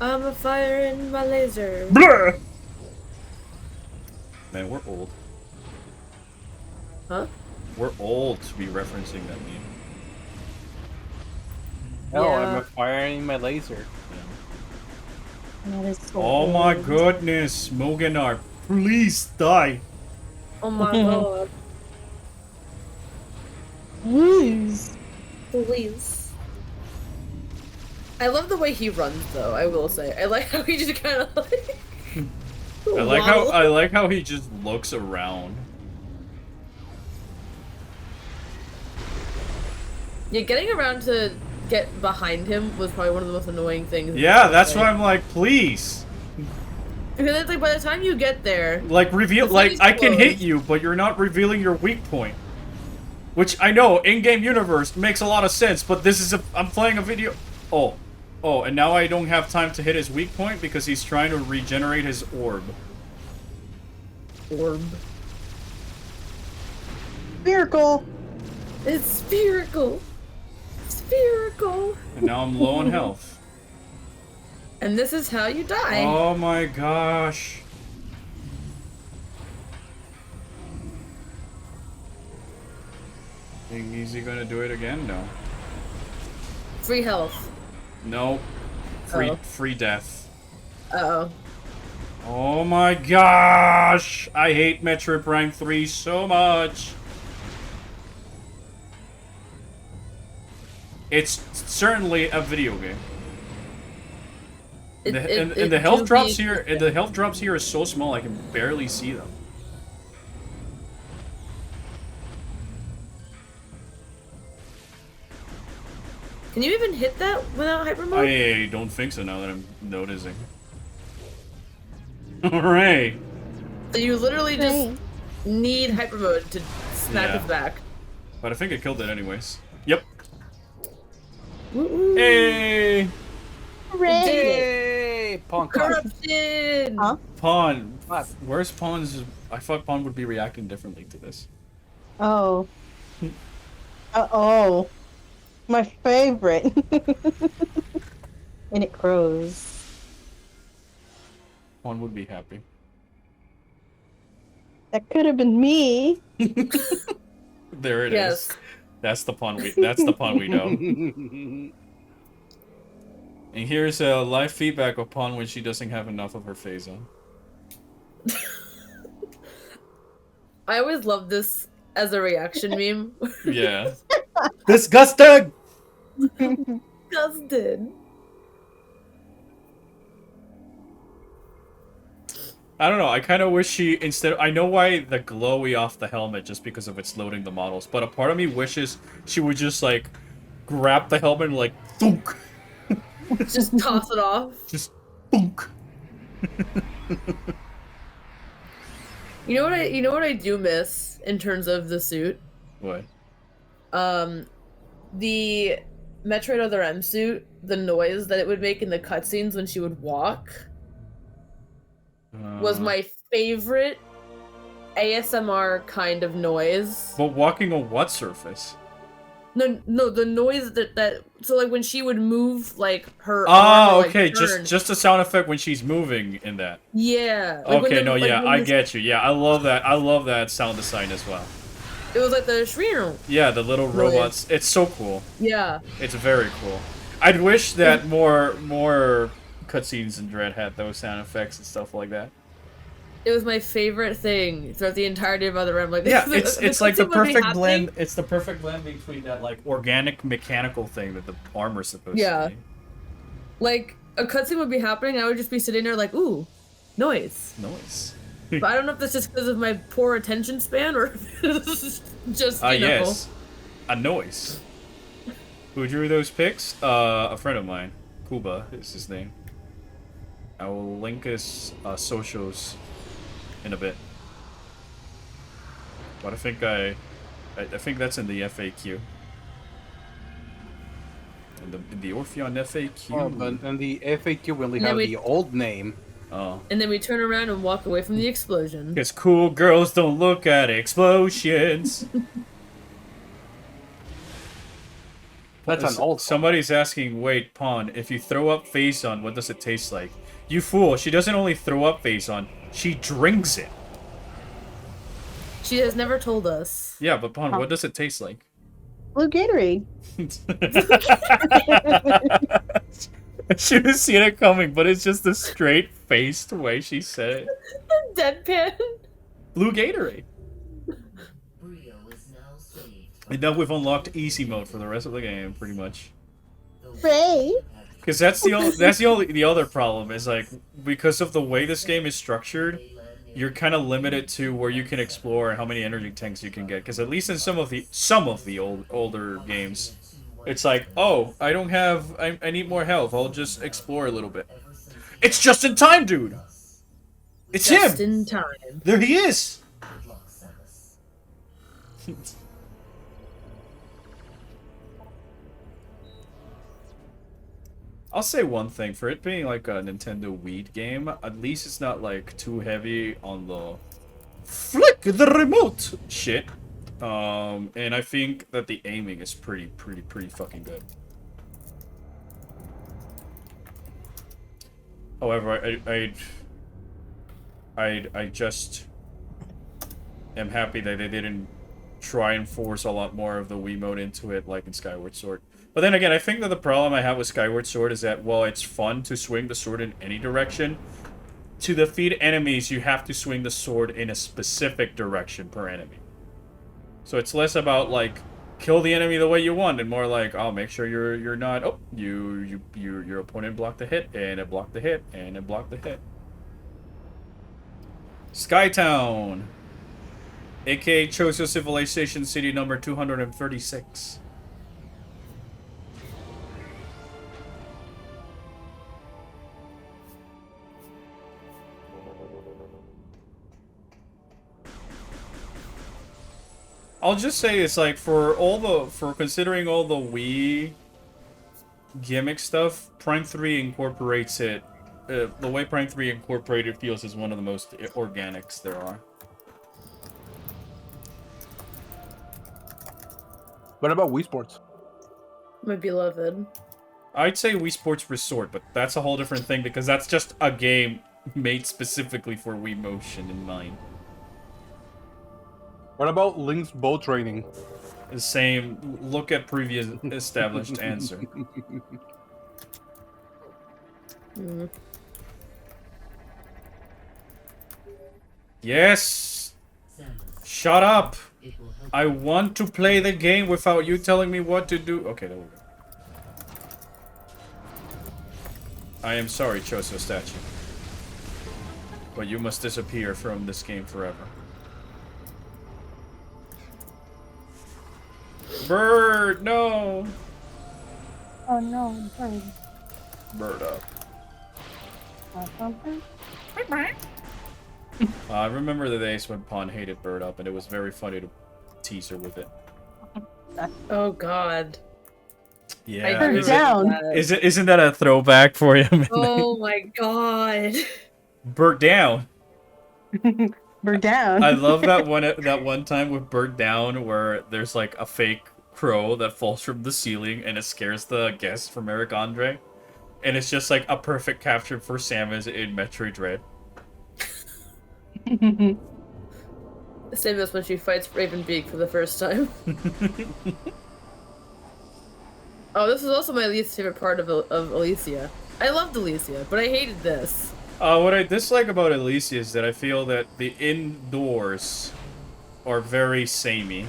I'm a fire in my laser. Blah! Man, we're old. Huh? We're old to be referencing that meme. No, Yeah. I'm firing my laser. That is so Oh my old. goodness, Moganar, please die. Oh my god. Please. Please. I love the way he runs, though. I will say. I like how he just kind of like. I like how he just looks around. Yeah, getting around to get behind him was probably one of the most annoying things. Yeah, that's why I'm like, please. Because it's like by the time you get there, Like, reveal, The like, thing I is can hit closed. you, but you're not revealing your weak point. Which, I know, in-game universe makes a lot of sense, but this is I'm playing a video... Oh. Oh, and now I don't have time to hit his weak point because he's trying to regenerate his orb. orb. Miracle. It's spherical. Spherical. And now I'm low on health. And this is how you die. Oh my gosh. Think easy gonna do it again? No. Free health. No. Free Oh. free death. Uh-oh. Oh my gosh! I hate Metroid Prime 3 so much. It's certainly a video game. And the health drops here, and the health drops here is so small I can barely see them. Can you even hit that without hyper mode? I don't think so now that I'm noticing. Alright. So you literally just need hyper mode to snap Yeah. his back. But I think I killed it anyways. Yep. Woo-woo. Hey! Hooray. Yay! Pawn card. Corruption! Huh? Pawn. What? Where's Pawn's... I thought Pawn would be reacting differently to this. Oh. Oh. My favorite. And it crows. Pawn would be happy. That could have been me. There it is. Yes. That's the Pawn we know. And here's live feedback of Pawn when she doesn't have enough of her phase on. I always love this as a reaction meme. Yeah. Disgusting! Disgusted. I don't know, I kind of wish she, instead, I know why the glowy off the helmet, just because of it's loading the models, but a part of me wishes she would just, like, grab the helmet and, like, thunk! Just toss it off. Just, thunk! You know what I do miss in terms of the suit? What? The Metroid Other M suit, the noise that it would make in the cutscenes when she would walk was my favorite ASMR kind of noise. But walking on what surface? No, the noise that so like when she would move like her Oh, arm or, like, okay, turn. just a sound effect when she's moving in that. Yeah. Like when Okay, the- no, like yeah, when I the- get you. Yeah, I love that sound design as well. It was like the shriek. Yeah, the little Really? robots. It's so cool. Yeah. It's very cool. I'd wish that more cutscenes in Dread had those sound effects and stuff like that. It was my favorite thing throughout the entirety of Other M. Like Yeah, the it's like the cutscene would be perfect happening. blend. It's the perfect blend between that like organic mechanical thing that the armor's supposed Yeah. to be. Like a cutscene would be happening, I would just be sitting there like, ooh, noise. Noise. But I don't know if that's just because of my poor attention span or if it's just Ah, you know. yes. A noise. Who drew those pics? A friend of mine. Kuba is his name. I will link his socials in a bit. But I think I think that's in the FAQ. In the Orpheon FAQ. Oh, but in the FAQ we only And then have we- the old name. Oh. And then we turn around and walk away from the explosion. Because cool girls don't look at explosions. That's an old song. Somebody's asking, wait, Pawn, if you throw up face on, what does it taste like? You fool, she doesn't only throw up face on, she drinks it. She has never told us. Yeah, but Pawn, what does it taste like? Blue Gatorade. I should have seen it coming, but it's just the straight-faced way she said it. Deadpan. Blue Gatorade. And now we've unlocked easy mode for the rest of the game, pretty much. Ray. Because that's the other problem is like because of the way this game is structured, you're kind of limited to where you can explore and how many energy tanks you can get. Because at least in some of the older games, it's like, oh, I don't have, I need more health. I'll just explore a little bit. It's just in time, dude. It's Just him. in time. There he is. I'll say one thing, for it being like a Nintendo Wii game, at least it's not like too heavy on the flick the remote shit. And I think that the aiming is pretty fucking good. However, I just am happy that they didn't try and force a lot more of the Wii mode into it, like in Skyward Sword. But then again, I think that the problem I have with Skyward Sword is that while it's fun to swing the sword in any direction, to defeat enemies, you have to swing the sword in a specific direction per enemy. So it's less about like kill the enemy the way you want, and more like, oh, make sure you're not. Oh, your opponent blocked the hit, and it blocked the hit, and it blocked the hit. Skytown, aka Choso Civilization City number 236. I'll just say it's like for considering all the Wii gimmick stuff, Prime 3 incorporates it. The way Prime 3 incorporated feels is one of the most organics there are. What about Wii Sports? My beloved. I'd say Wii Sports Resort, but that's a whole different thing because that's just a game made specifically for Wii Motion in mind. What about Link's bow training? The same. Look at previous established answer. Yes! Shut up! I want to play the game without you telling me what to do. Okay, there we go. I am sorry, Choso statue. But you must disappear from this game forever. Bird, no! Oh no, bird. Bird up. Something? I remember the days when Pawn hated Bird Up, and it was very funny to tease her with it. Oh god. Yeah, I do Bird down. remember that. isn't that a throwback for you? Oh my god. Bird down. Bird down. I love that one time with Bird Down where there's like a fake crow that falls from the ceiling and it scares the guest from Eric Andre, and it's just like a perfect capture for Samus in Metroid Dread. Same as when she fights Ravenbeak for the first time. Oh, this is also my least favorite part of Alicia. I loved Alicia, but I hated this. What I dislike about Alicia is that I feel that the indoors are very samey.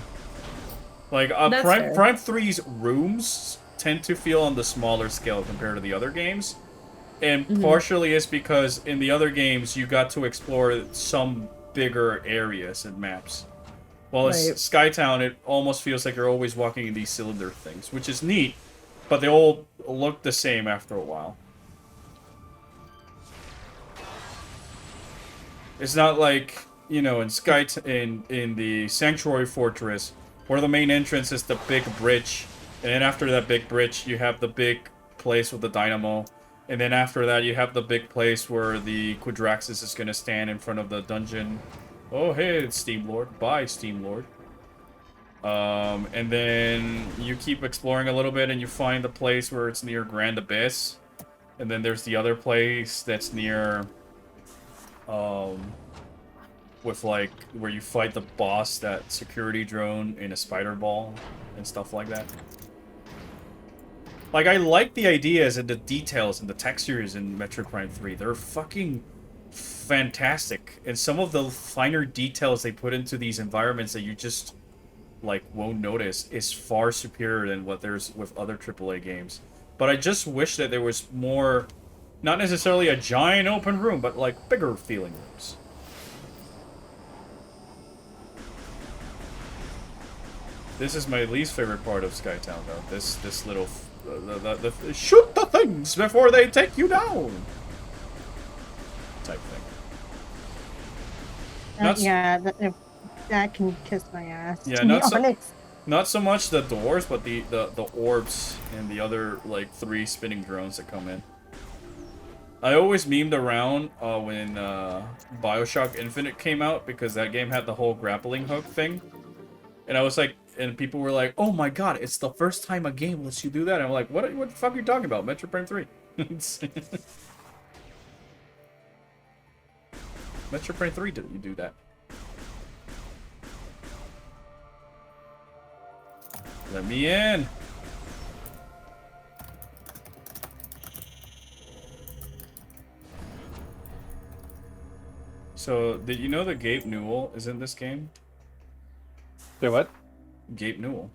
Like, That's fair. Prime 3's rooms tend to feel on the smaller scale compared to the other games. And partially it's because in the other games you got to explore some bigger areas and maps. While in Right. Skytown, it almost feels like you're always walking in these cylinder things, which is neat, but they all look the same after a while. It's not like you know, in in the Sanctuary Fortress, where the main entrance is the big bridge, and then after that big bridge, you have the big place with the dynamo, and then after that, you have the big place where the Quadraxis is gonna stand in front of the dungeon. Oh, hey, it's Steam Lord. Bye, Steam Lord. And then you keep exploring a little bit, and you find the place where it's near Grand Abyss, and then there's the other place that's near, with like where you fight the boss, that security drone in a spider ball and stuff like that. Like, I like the ideas and the details and the textures in Metroid Prime 3. They're fucking fantastic, and some of the finer details they put into these environments that you just like won't notice is far superior than what there's with other AAA games. But I just wish that there was more, not necessarily a giant open room, but like bigger feeling rooms. This is my least favorite part of Skytown, though. This little shoot the things before they take you down type thing. Yeah, that can kiss my ass. Yeah, to be honest. not so much the doors, but the orbs and the other like 3 spinning drones that come in. I always memed around when BioShock Infinite came out, because that game had the whole grappling hook thing, and I was like, and people were like, "Oh my god, it's the first time a game lets you do that." And I'm like, "What the fuck are you talking about? Metroid Prime 3." Metroid Prime 3 didn't you do that? Let me in. So, did you know that Gabe Newell is in this game? Say what? Gabe Newell.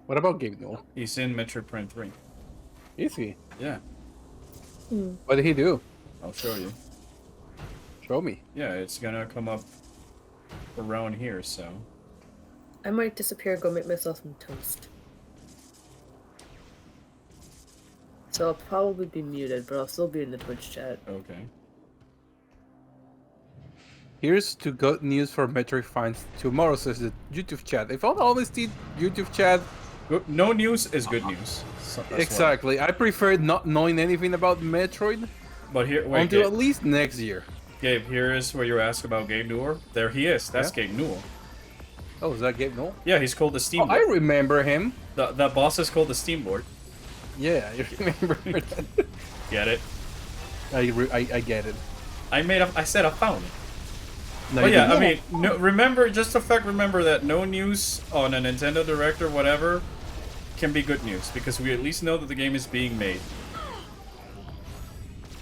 What about Gabe Newell? He's in Metroid Prime 3. Is he? Yeah, What did he do? I'll show you. Show me. Yeah, it's gonna come up around here, so. I might disappear and go make myself some toast. So I'll probably be muted, but I'll still be in the Twitch chat. Okay. Here's to good news for Metroid fans tomorrow, says the YouTube chat. If I'll always see YouTube chat. No news is good news. So that's Exactly. I prefer not knowing anything about Metroid why. But here, wait, until Gabe, at least next year. Gabe, here is where you ask about Gabe Newell. There he is. That's Yeah. Gabe Newell. Oh, is that Gabe Newell? Yeah, he's called the Steam Oh, I Lord. remember him. That boss is called the Steam Lord. Yeah, I remember that. Get it? I get it. I said I found it. No, But you yeah, didn't. I mean, no, remember that no news on a Nintendo Direct or whatever can be good news, because we at least know that the game is being made.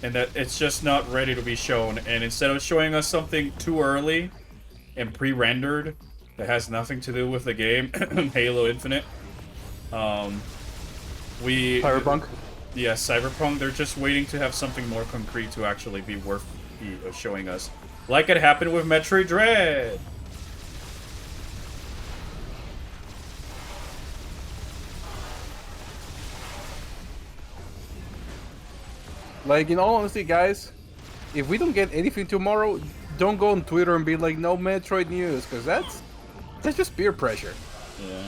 And that it's just not ready to be shown, and instead of showing us something too early and pre-rendered that has nothing to do with the game, Halo Infinite, Cyberpunk. Yeah, Cyberpunk, they're just waiting to have something more concrete to actually be worth showing us. Like it happened with Metroid Dread! Like, in all honesty, guys, if we don't get anything tomorrow, don't go on Twitter and be like, no Metroid news, because that's just peer pressure. Yeah.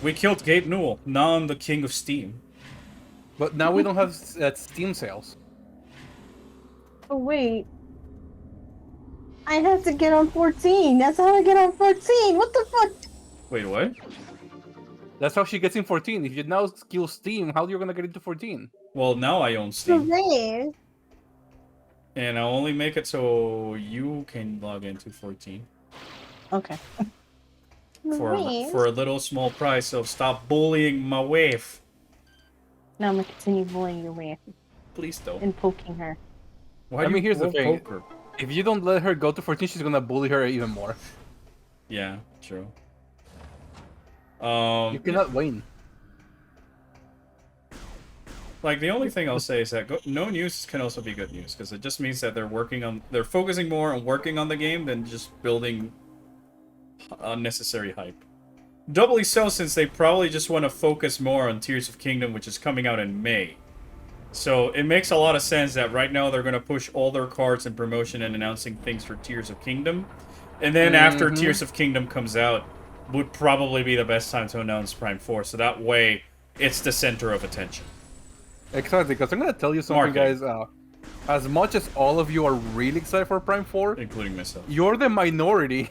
We killed Gabe Newell. Now I'm the king of Steam. But now we don't have Steam sales. Oh wait. I have to get on 14. That's how I get on 14. What the fuck? Wait, what? That's how she gets in 14. If you now kill Steam, how are you gonna get into 14? Well, now I own Steam. Hooray. And I'll only make it so you can log into 14. Okay. For a little small price of stop bullying my wife. Now I'm gonna continue bullying your wife Please don't. and poking her. Why I do mean, you here's the thing. poke her? If you don't let her go to 14, she's gonna bully her even more. Yeah, true. You cannot win. Like, the only thing I'll say is that no news can also be good news, because it just means that they're focusing more on working on the game than just building unnecessary hype. Doubly so, since they probably just want to focus more on Tears of Kingdom, which is coming out in May. So it makes a lot of sense that right now they're going to push all their cards in promotion and announcing things for Tears of Kingdom. And then after Tears of Kingdom comes out, would probably be the best time to announce Prime 4. So that way, it's the center of attention. Exactly, because I'm gonna tell you something, Marketing. guys. As much as all of you are really excited for Prime 4, Including myself. you're the minority.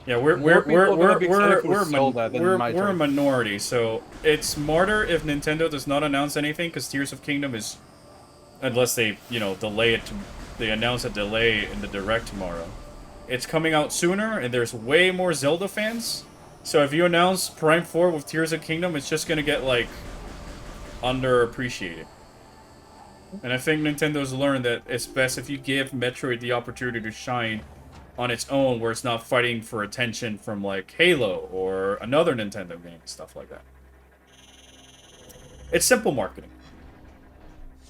Yeah, More people are gonna be excited for Zelda than we're a Metroid. minority, so it's smarter if Nintendo does not announce anything, because Tears of Kingdom is, unless they, delay it, they announce a delay in the Direct tomorrow. It's coming out sooner, and there's way more Zelda fans, so if you announce Prime 4 with Tears of Kingdom, it's just gonna get, like, underappreciated. And I think Nintendo's learned that it's best if you give Metroid the opportunity to shine on its own, where it's not fighting for attention from, like, Halo or another Nintendo game, stuff like that. It's simple marketing.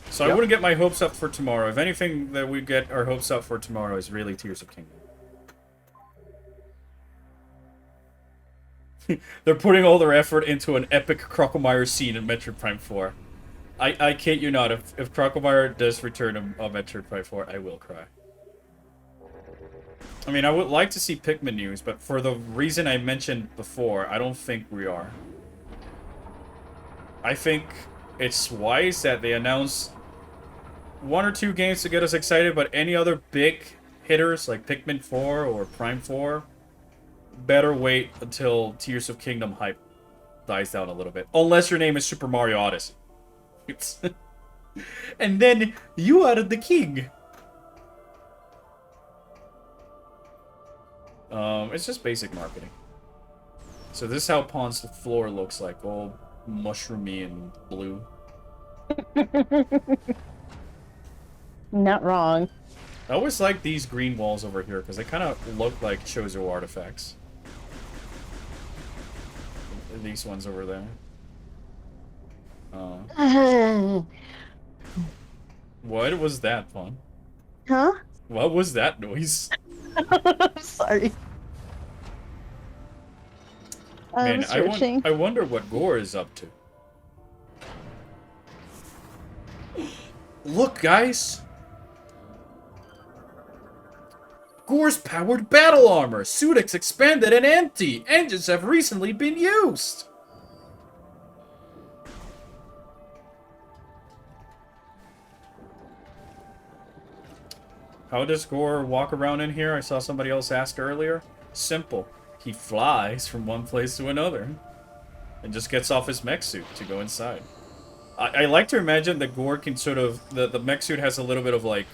So I wouldn't get my hopes up for tomorrow. If anything that we get our hopes up for tomorrow is really Tears of Kingdom. They're putting all their effort into an epic Crocomire scene in Metroid Prime 4. I kid you not, if Crocomire does return on Metroid Prime 4, I will cry. I mean, I would like to see Pikmin news, but for the reason I mentioned before, I don't think we are. I think it's wise that they announce 1 or 2 games to get us excited, but any other big hitters like Pikmin 4 or Prime 4, better wait until Tears of Kingdom hype dies down a little bit. Unless your name is Super Mario Odyssey. And then you are the king. It's just basic marketing. So this is how Pond's floor looks like, all mushroomy and blue. Not wrong. I always like these green walls over here, because they kind of look like Chozo artifacts. These ones over there. What was that, Pond? Huh? What was that noise? I'm sorry. I'm Man, searching. I wonder what Gore is up to. Look, guys! Gore's powered battle armor! Sudex expanded and empty! Engines have recently been used! How does Gore walk around in here? I saw somebody else ask earlier. Simple. He flies from one place to another. And just gets off his mech suit to go inside. I like to imagine that Gore can sort of... The mech suit has a little bit of, like,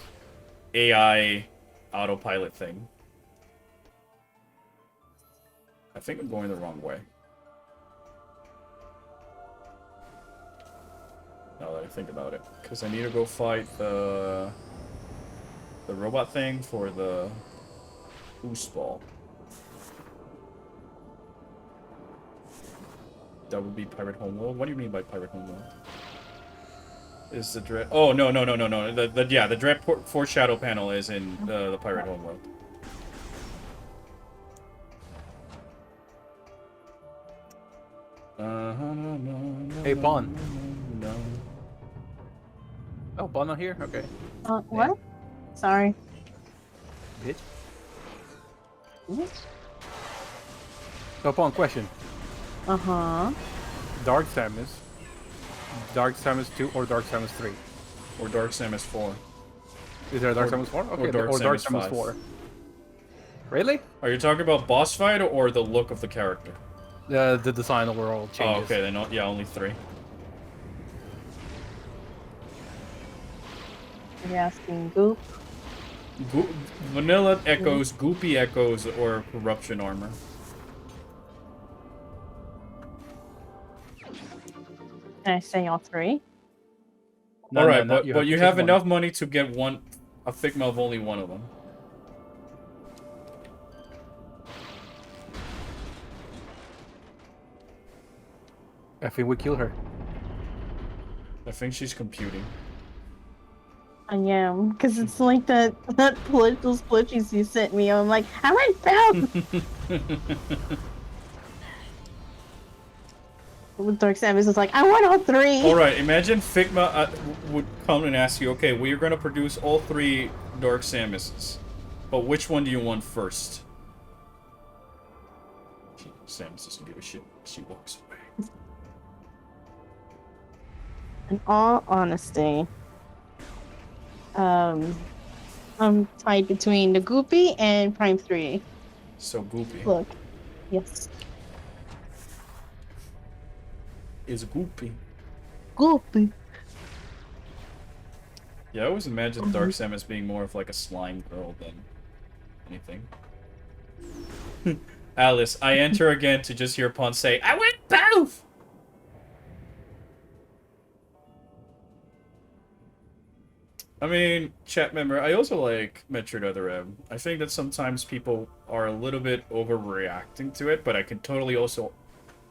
AI autopilot thing. I think I'm going the wrong way. Now that I think about it. Because I need to go fight the robot thing for the Oosball. That would be Pirate Homeworld? What do you mean by Pirate Homeworld? Is the Dread... Oh, no. The Dread Foreshadow panel is in the Pirate Homeworld. Hey, Bon. Oh, Bon not here? Okay. What? Sorry. Bitch. So, Bon, question. Uh-huh. Dark Samus 2 or Dark Samus 3? Or Dark Samus 4. Is there a Dark Samus 4? Okay, Dark Samus 5. 4. Really? Are you talking about boss fight or the look of the character? The design overall changes. Oh, okay, then yeah, only 3. You're asking Goop? Vanilla echoes, goopy echoes, or corruption armor. Can I say all 3? All right, no, but you have enough money to get a Figma of only one of them. I think we kill her. I think she's computing. I am, because it's like those glitches you sent me. I'm like, I went down. Dark Samus was like, I want all three. All right, imagine Figma would come and ask you, okay, we are gonna produce all 3 Dark Samuses, but which one do you want first? Samus doesn't give a shit. She walks away. In all honesty, I'm tied between the Goopy and Prime 3. So goopy. Look. Yes. Is goopy. Goopy. Yeah, I always imagined Dark Samus being more of like a slime girl than anything. Alice, I enter again to just hear Pon say, I want both! I mean, chat member, I also like Metroid Other M. I think that sometimes people are a little bit overreacting to it, but I can totally also,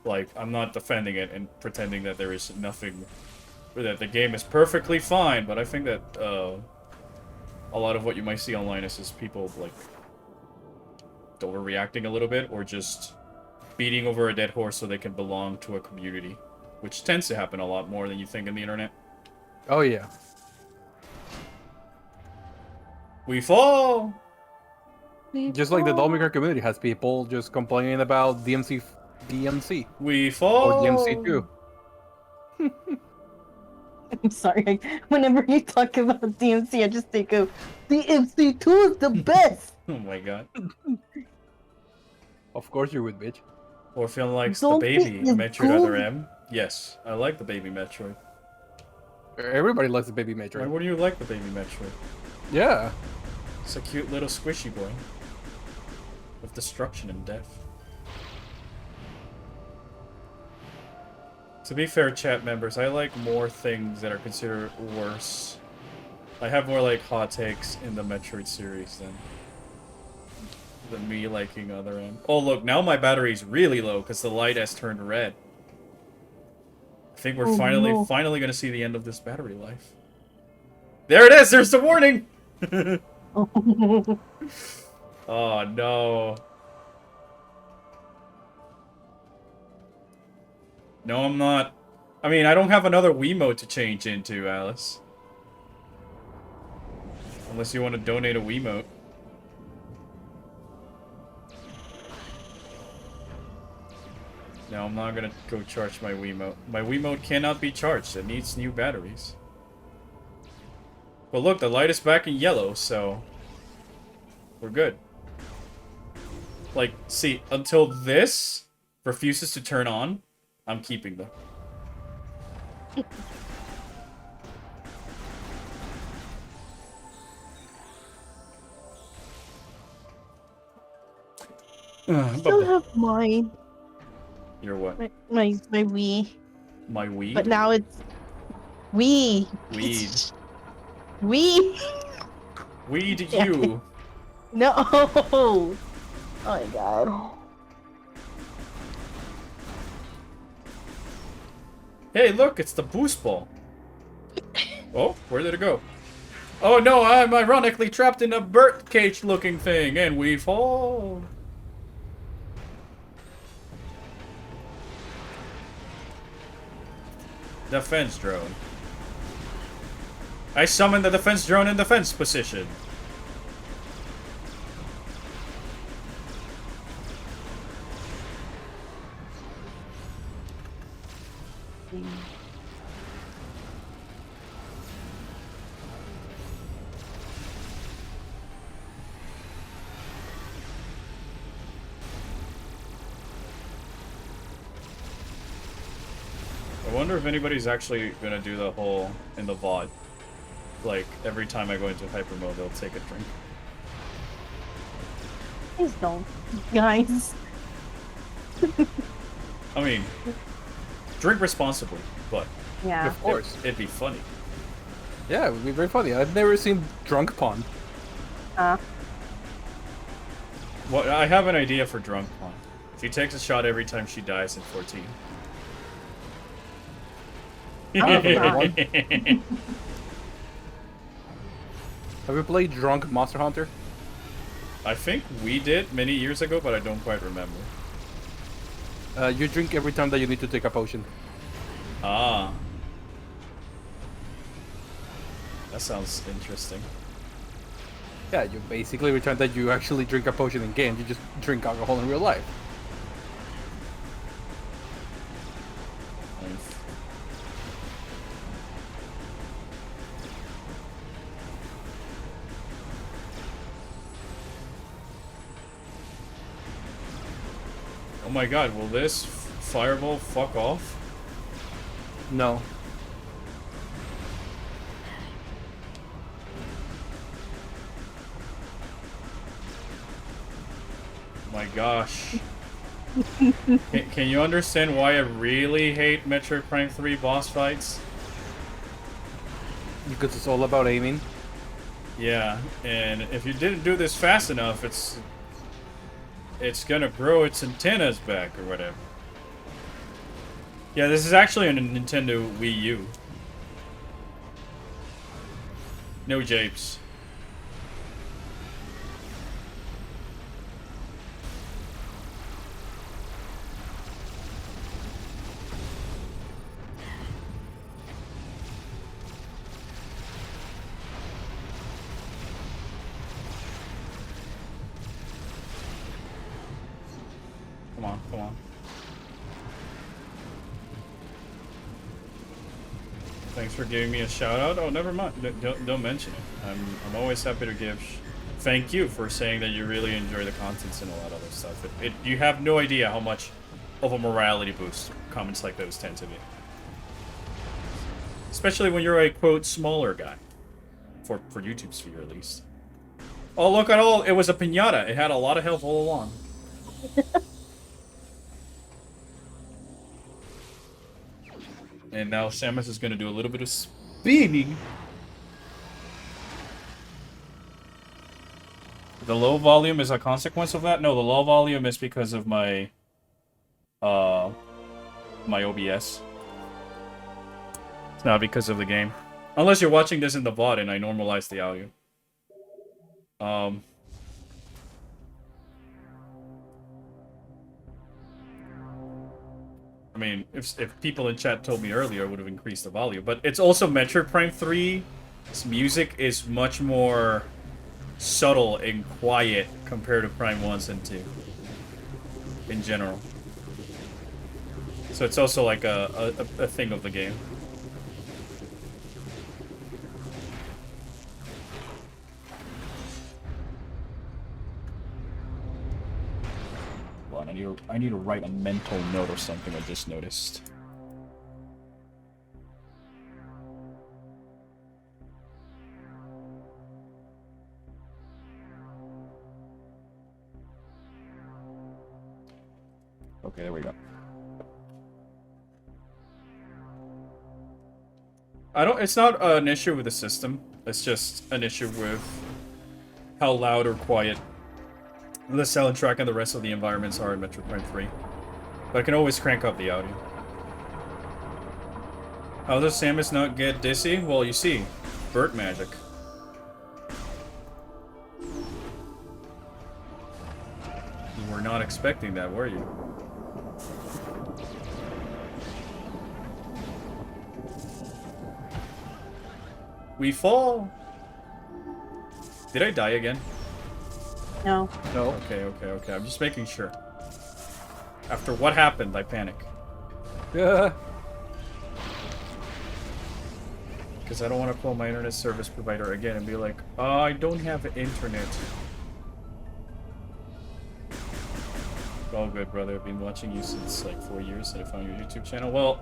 like, I'm not defending it and pretending that there is nothing, that the game is perfectly fine, but I think that, a lot of what you might see online is just people, like, overreacting a little bit, or just beating over a dead horse so they can belong to a community, which tends to happen a lot more than you think on the internet. Oh yeah. We fall! Just like the Dollmaker community has people just complaining about DMC We fall! or DMC2. I'm sorry. Whenever you talk about DMC, I just think of DMC2 is the best. Oh my god. Of course you would, bitch. Orpheon likes Don't the be baby a Metroid Other goon. M. Yes, I like the baby Metroid. Everybody likes the baby Why Metroid. wouldn't you like the baby Metroid? Yeah. It's a cute little squishy boy. With destruction and death. To be fair, chat members, I like more things that are considered worse. I have more like hot takes in the Metroid series than me liking Other M. Oh look, now my battery's really low because the light has turned red. I think we're Oh, no. finally gonna see the end of this battery life. There it is! There's the warning! Oh no. No, I'm not. I mean, I don't have another Wiimote to change into, Alice. Unless you want to donate a Wiimote. No, I'm not gonna go charge my Wiimote. My Wiimote cannot be charged. It needs new batteries. But look, the light is back in yellow, so... we're good. Like, see, until this refuses to turn on, I'm keeping them. Still have mine. You're what? My Wii. My weed? But now it's Wii. Weed. Wii. Weed Yeah. you. No. Oh my god. Hey, look, it's the boost ball. Oh, where did it go? Oh no, I'm ironically trapped in a bird cage looking thing, and we fall. Defense drone. I summon the defense drone in defense position. I wonder if anybody's actually gonna do the whole in the VOD. Like, every time I go into hyper mode, they'll take a drink. Please don't, guys. I mean, drink responsibly, but Yeah. Of course. it'd be funny. Yeah, it would be very funny. I've never seen Drunk Pond. Well, I have an idea for Drunk Pond. She takes a shot every time she dies in 14. Oh, God. Have you played Drunk Monster Hunter? I think we did many years ago, but I don't quite remember. You drink every time that you need to take a potion. Ah. That sounds interesting. Yeah, you basically every time that you actually drink a potion in game, you just drink alcohol in real life. Nice. Oh my god, will this fireball fuck off? No. My gosh. Can you understand why I really hate Metroid Prime 3 boss fights? Because it's all about aiming. Yeah, and if you didn't do this fast enough, it's gonna grow its antennas back or whatever. Yeah, this is actually on a Nintendo Wii U. No japes. Come on, come on. Thanks for giving me a shout out. Oh, never mind. Don't mention it. I'm always happy to give. Thank you for saying that you really enjoy the contents and all that other stuff. You have no idea how much of a morality boost comments like those tend to be. Especially when you're a quote smaller guy, for YouTube sphere at least. Oh, look at all! It was a piñata. It had a lot of health all along. And now Samus is going to do a little bit of spinning. The low volume is a consequence of that? No, the low volume is because of my my OBS. It's not because of the game. Unless you're watching this in the VOD and I normalize the audio. I mean, if people in chat told me earlier, I would have increased the volume. But it's also Metroid Prime 3's music is much more subtle and quiet compared to Prime 1s and 2. In general. So it's also like a thing of the game. Hold on, I need to write a mental note or something I just noticed. Okay, there we go. It's not an issue with the system. It's just an issue with how loud or quiet the soundtrack and the rest of the environments are in Metroid Prime 3. But I can always crank up the audio. How does Samus not get dizzy? Well, you see, bird magic. You were not expecting that, were you? We fall! Did I die again? No. No. Okay. I'm just making sure. After what happened, I panic. Yeah. Because I don't want to call my internet service provider again and be like, oh, I don't have internet. All good, brother. I've been watching you since like 4 years and I found your YouTube channel. Well,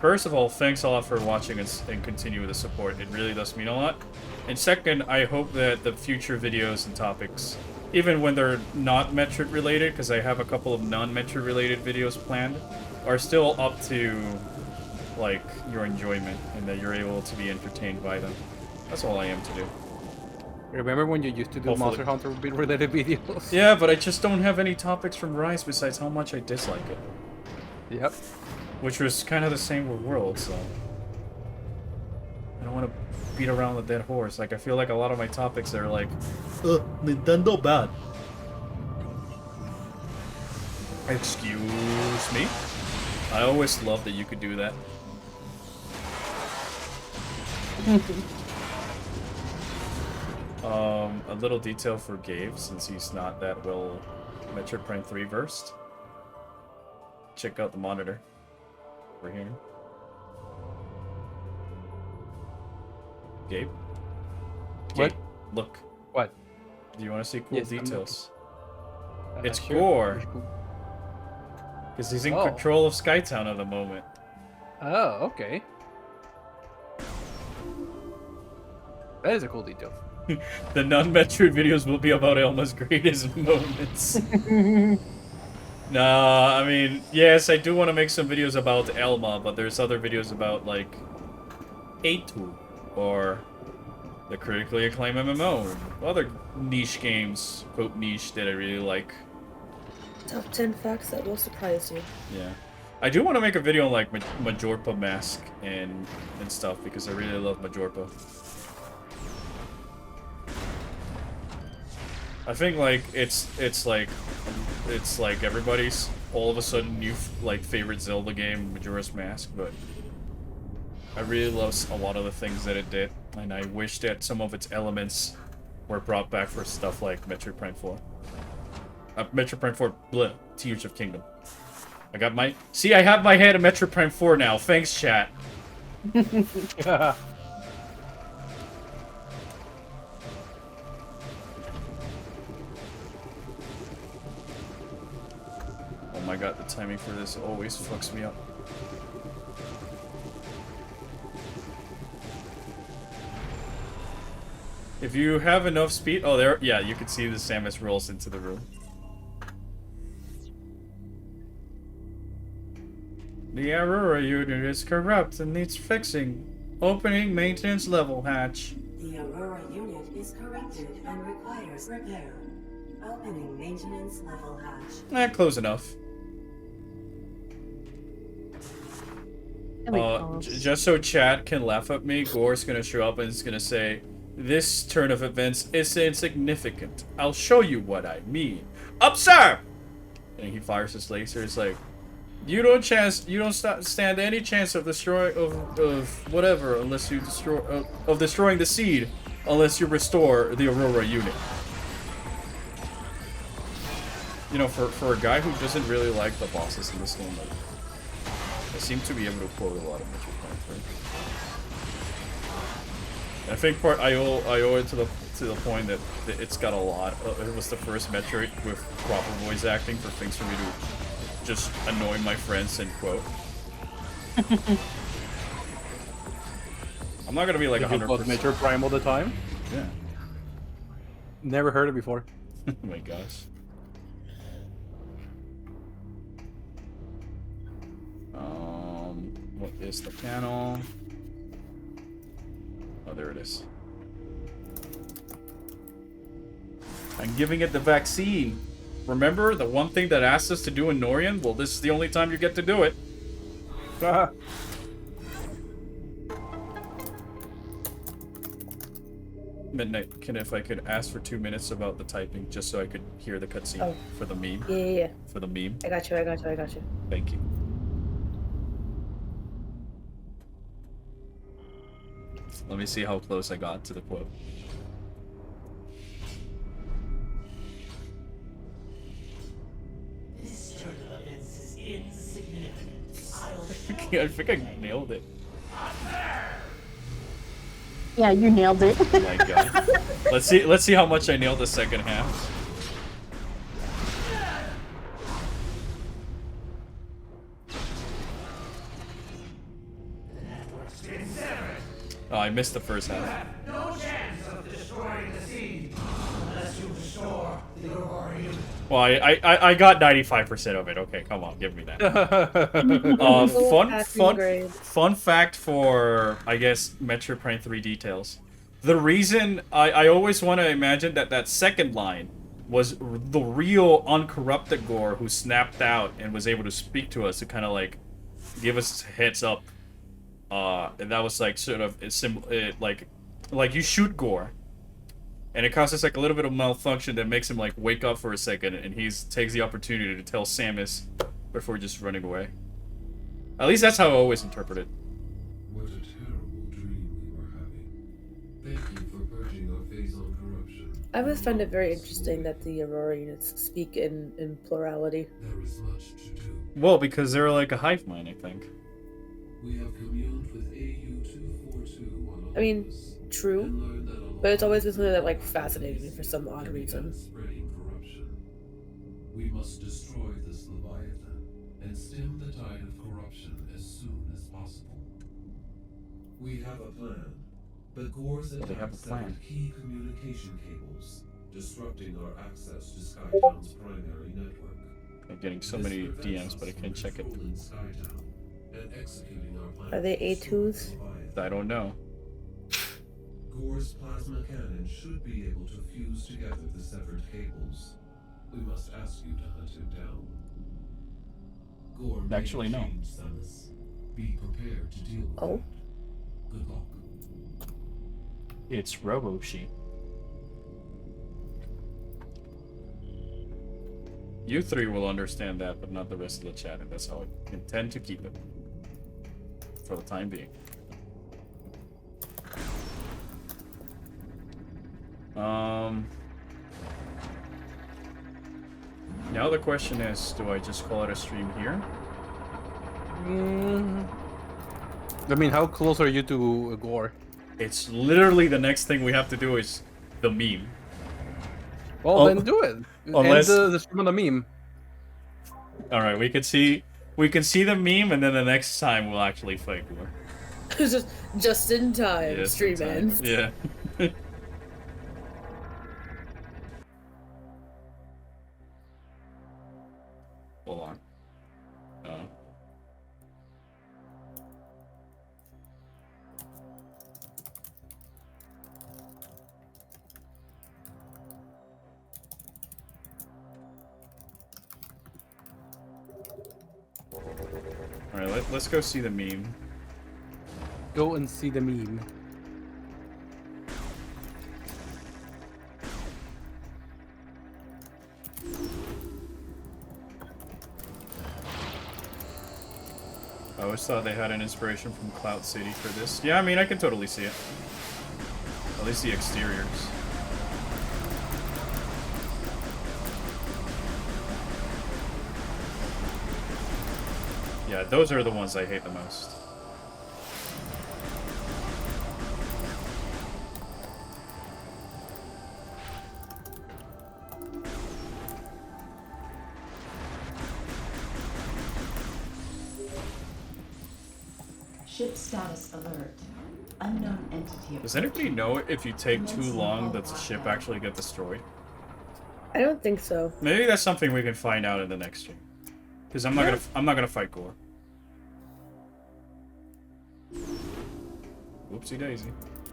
first of all, thanks a lot for watching and continue the support. It really does mean a lot. And second, I hope that the future videos and topics, even when they're not Metroid related, because I have a couple of non-Metroid related videos planned, are still up to like your enjoyment and that you're able to be entertained by them. That's all I am to do. Remember when you used to do Hopefully. Monster Hunter related videos? Yeah, but I just don't have any topics from Rise besides how much I dislike it. Yep. Which was kind of the same with World, so... I don't want to beat around the dead horse. Like, I feel like a lot of my topics are like... Nintendo bad. Excuse me? I always loved that you could do that. A little detail for Gabe, since he's not that well Metroid Prime 3 versed. Check out the monitor over here. Gabe? What? Gabe, look. What? Do you want to see cool Yes, I'm details? looking. It's Sure. Gore. Because he's in Oh. control of Skytown at the moment. Oh, okay. That is a cool detail. The non-Metroid videos will be about Elma's greatest moments. Nah, I mean, yes, I do want to make some videos about Elma, but there's other videos about, like, A2, or the critically acclaimed MMO, and other niche games, quote niche, that I really like. Top 10 facts that will surprise you. Yeah. I do want to make a video on, like, Majorpa Mask and stuff, because I really love Majorpa. I think, like, it's like everybody's all of a sudden new, like, favorite Zelda game, Majora's Mask, but I really love a lot of the things that it did, and I wish that some of its elements were brought back for stuff like Metroid Prime 4. Metroid Prime 4, bleh, Tears of Kingdom. I got my... See, I have my head in Metroid Prime 4 now. Thanks, chat. Oh my god, the timing for this always fucks me up. If you have enough speed... Oh, there... Yeah, you can see the Samus rolls into the room. The Aurora unit is corrupt and needs fixing. Opening maintenance level hatch. The Aurora unit is corrupted and requires repair. Opening maintenance level hatch. Close enough. Oh. Just so chat can laugh at me, Gore's gonna show up and is gonna say, "This turn of events is insignificant. I'll show you what I mean. Up, sir!" And he fires his laser. It's like, you don't stand any chance of of whatever unless you of destroying the seed unless you restore the Aurora unit. You know, for a guy who doesn't really like the bosses in this game, like, I seem to be able to quote a lot of Metroid Prime 3. I think I owe it to the point that it's got a lot. It was the first Metroid with proper voice acting for things for me to just annoy my friends and quote. I'm not gonna be like 100%. Metroid Prime all the time? Yeah. Never heard it before. Oh my gosh. What is the panel? Oh, there it is. I'm giving it the vaccine. Remember the one thing that asked us to do in Norian? Well, this is the only time you get to do it. Midnight, if I could ask for 2 minutes about the typing, just so I could hear the cutscene for the meme. Yeah. For the meme. I got you. Thank you. Let me see how close I got to the quote. This turn of events is insignificant. I think I nailed it. Yeah, you nailed it. Oh my god. Let's see how much I nailed the second half. Oh, I missed the first half. No chance of destroying the seed unless you restore the Aurora unit. Well, I got 95% of it. Okay, come on, give me that. Fun fact for, I guess, Metroid Prime 3 details. The reason I always want to imagine that second line was the real uncorrupted Gore who snapped out and was able to speak to us to kind of like give us heads up. And that was like sort of like you shoot Gore, And it causes like a little bit of malfunction that makes him like wake up for a second, and takes the opportunity to tell Samus before just running away. At least that's how I always interpret it. What a terrible dream we were having. Thank you for purging our phase on corruption. I always find it very interesting that the Aurora units speak in plurality. There is much to do. Well, because they're like a hive mind, I think. We have communed with AU-242 on I mean, Olympus, true, and learned that but it's always been along something that like fascinated me for some odd reason. spreading corruption. We must destroy this Leviathan and stem the tide of corruption as soon as possible. We have a plan, but Gore's Well, they have a attacks plan. severed key communication cables, disrupting our access to Skytown's primary network. I'm getting so This many prevents DMs, us but I from can't check it. controlling Skytown and executing our plan Are they to destroy A2s? the Leviathan. I don't know. Gore's plasma cannon should be able to fuse together the severed cables. We must ask you to hunt him down. Gore made Actually, a no. change, Samus. Be prepared to deal with Oh. it. Good luck. It's Robo-Sheep. You three will understand that, but not the rest of the chat, and that's how I intend to keep it. For the time being. Now the question is, do I just call it a stream here? I mean, how close are you to Gore? It's literally the next thing we have to do is the meme. Well, Oh, then do it. unless- End the stream on the meme. Alright, we can see the meme, and then the next time we'll actually fight Gore. just in time, Yes, stream time. ends. Yeah. Hold on. Alright, let's go see the meme. Go and see the meme. I always thought they had an inspiration from Cloud City for this. Yeah, I mean, I can totally see it. At least the exteriors. Yeah, those are the ones I hate the most. Ship status alert. Unknown entity. Does anybody know if you take too long, does the ship actually get destroyed? I don't think so. Maybe that's something we can find out in the next stream. Because I'm not gonna fight Gore. Whoopsie daisy.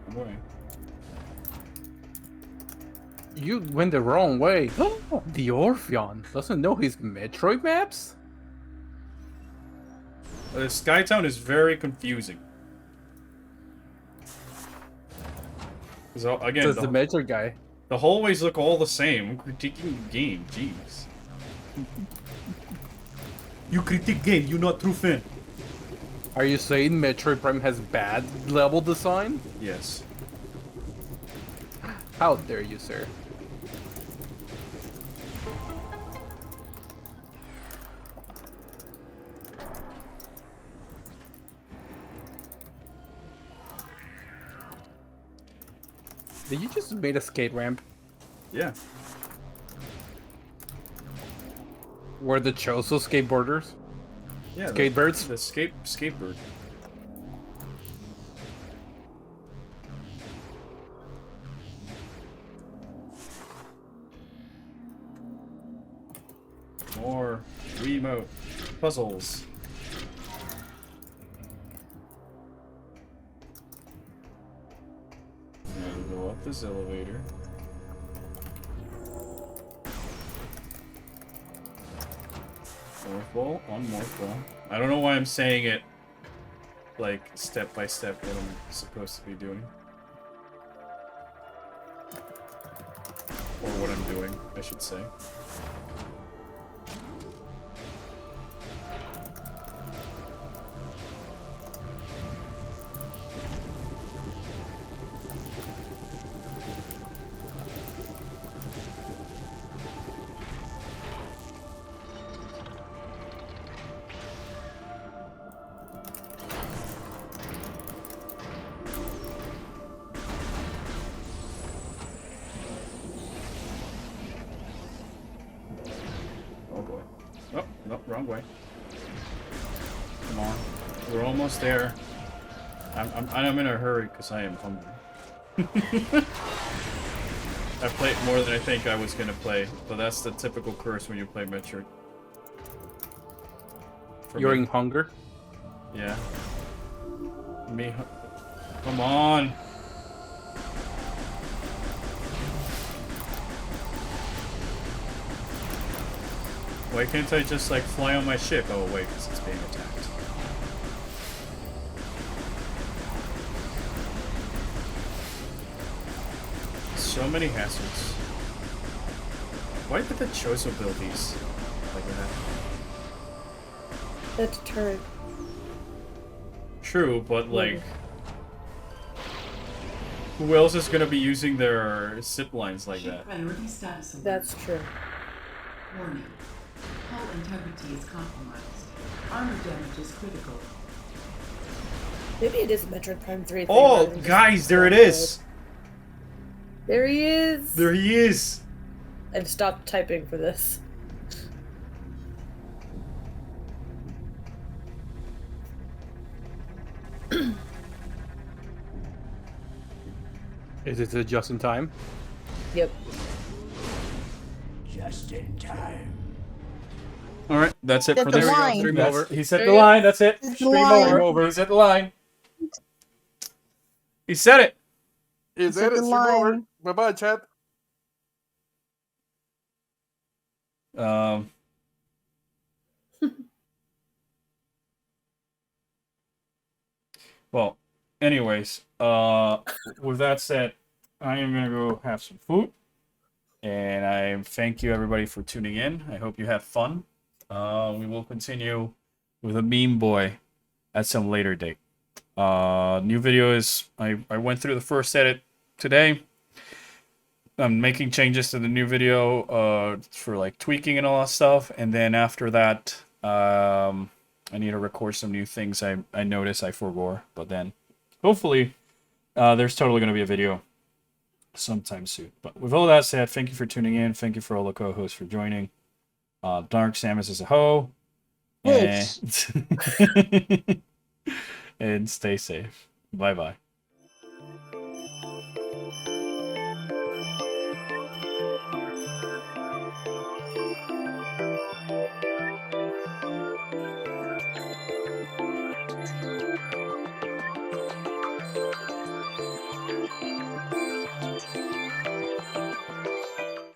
I'm away. You went the wrong way. The Orpheon doesn't know his Metroid maps? Skytown is very confusing. Because again, Says the Metroid guy. the hallways look all the same. I'm critiquing the game. Jeez. You critique game, you not true fan. Are you saying Metroid Prime has bad level design? Yes. How dare you, sir? Did you just made a skate ramp? Yeah. Were the Choso skateboarders? Yeah. Skatebirds? The skatebird. More remote puzzles. Now we go up this elevator. Morph ball on morph ball. I don't know why I'm saying it like step by step what I'm supposed to be doing. Or what I'm doing, I should say. Oh boy. Oh, no, wrong way. Come on. We're almost there. I'm in a hurry because I am hungry. I played more than I think I was gonna play, but that's the typical curse when you play Metroid. For You're me. in hunger. Yeah. Me. Come on. Why can't I just like fly on my ship? Oh wait, because it's being attacked. So many hazards. Why did the Chozo build these like that? That's a turret. True, but like, who else is gonna be using their zip lines like Ship that? priority status alert. That's true. Warning. Hull integrity is compromised. Armor damage is critical. Maybe it is Metroid Prime 3. Oh, guys, there it is. There he is. There he is. I've stopped typing for this. Is it just in time? Yep. Just in time. All right, that's it Set for the this. line. Stream That's- over. He set There the you go. line. That's it. Set the Stream line. over. He set the line. He said it. Is Set the line. Bye bye, chat. Um. Well, anyways, with that said, I am gonna go have some food, and I thank you everybody for tuning in. I hope you had fun. We will continue with a meme boy at some later date. New video is I went through the first edit today. I'm making changes to the new video for like tweaking and all that stuff, and then after that, I need to record some new things I noticed I forgot, but then hopefully there's totally going to be a video sometime soon. But with all that said, thank you for tuning in. Thank you for all the co-hosts for joining. Dark Samus is a hoe. And, and stay safe. Bye-bye.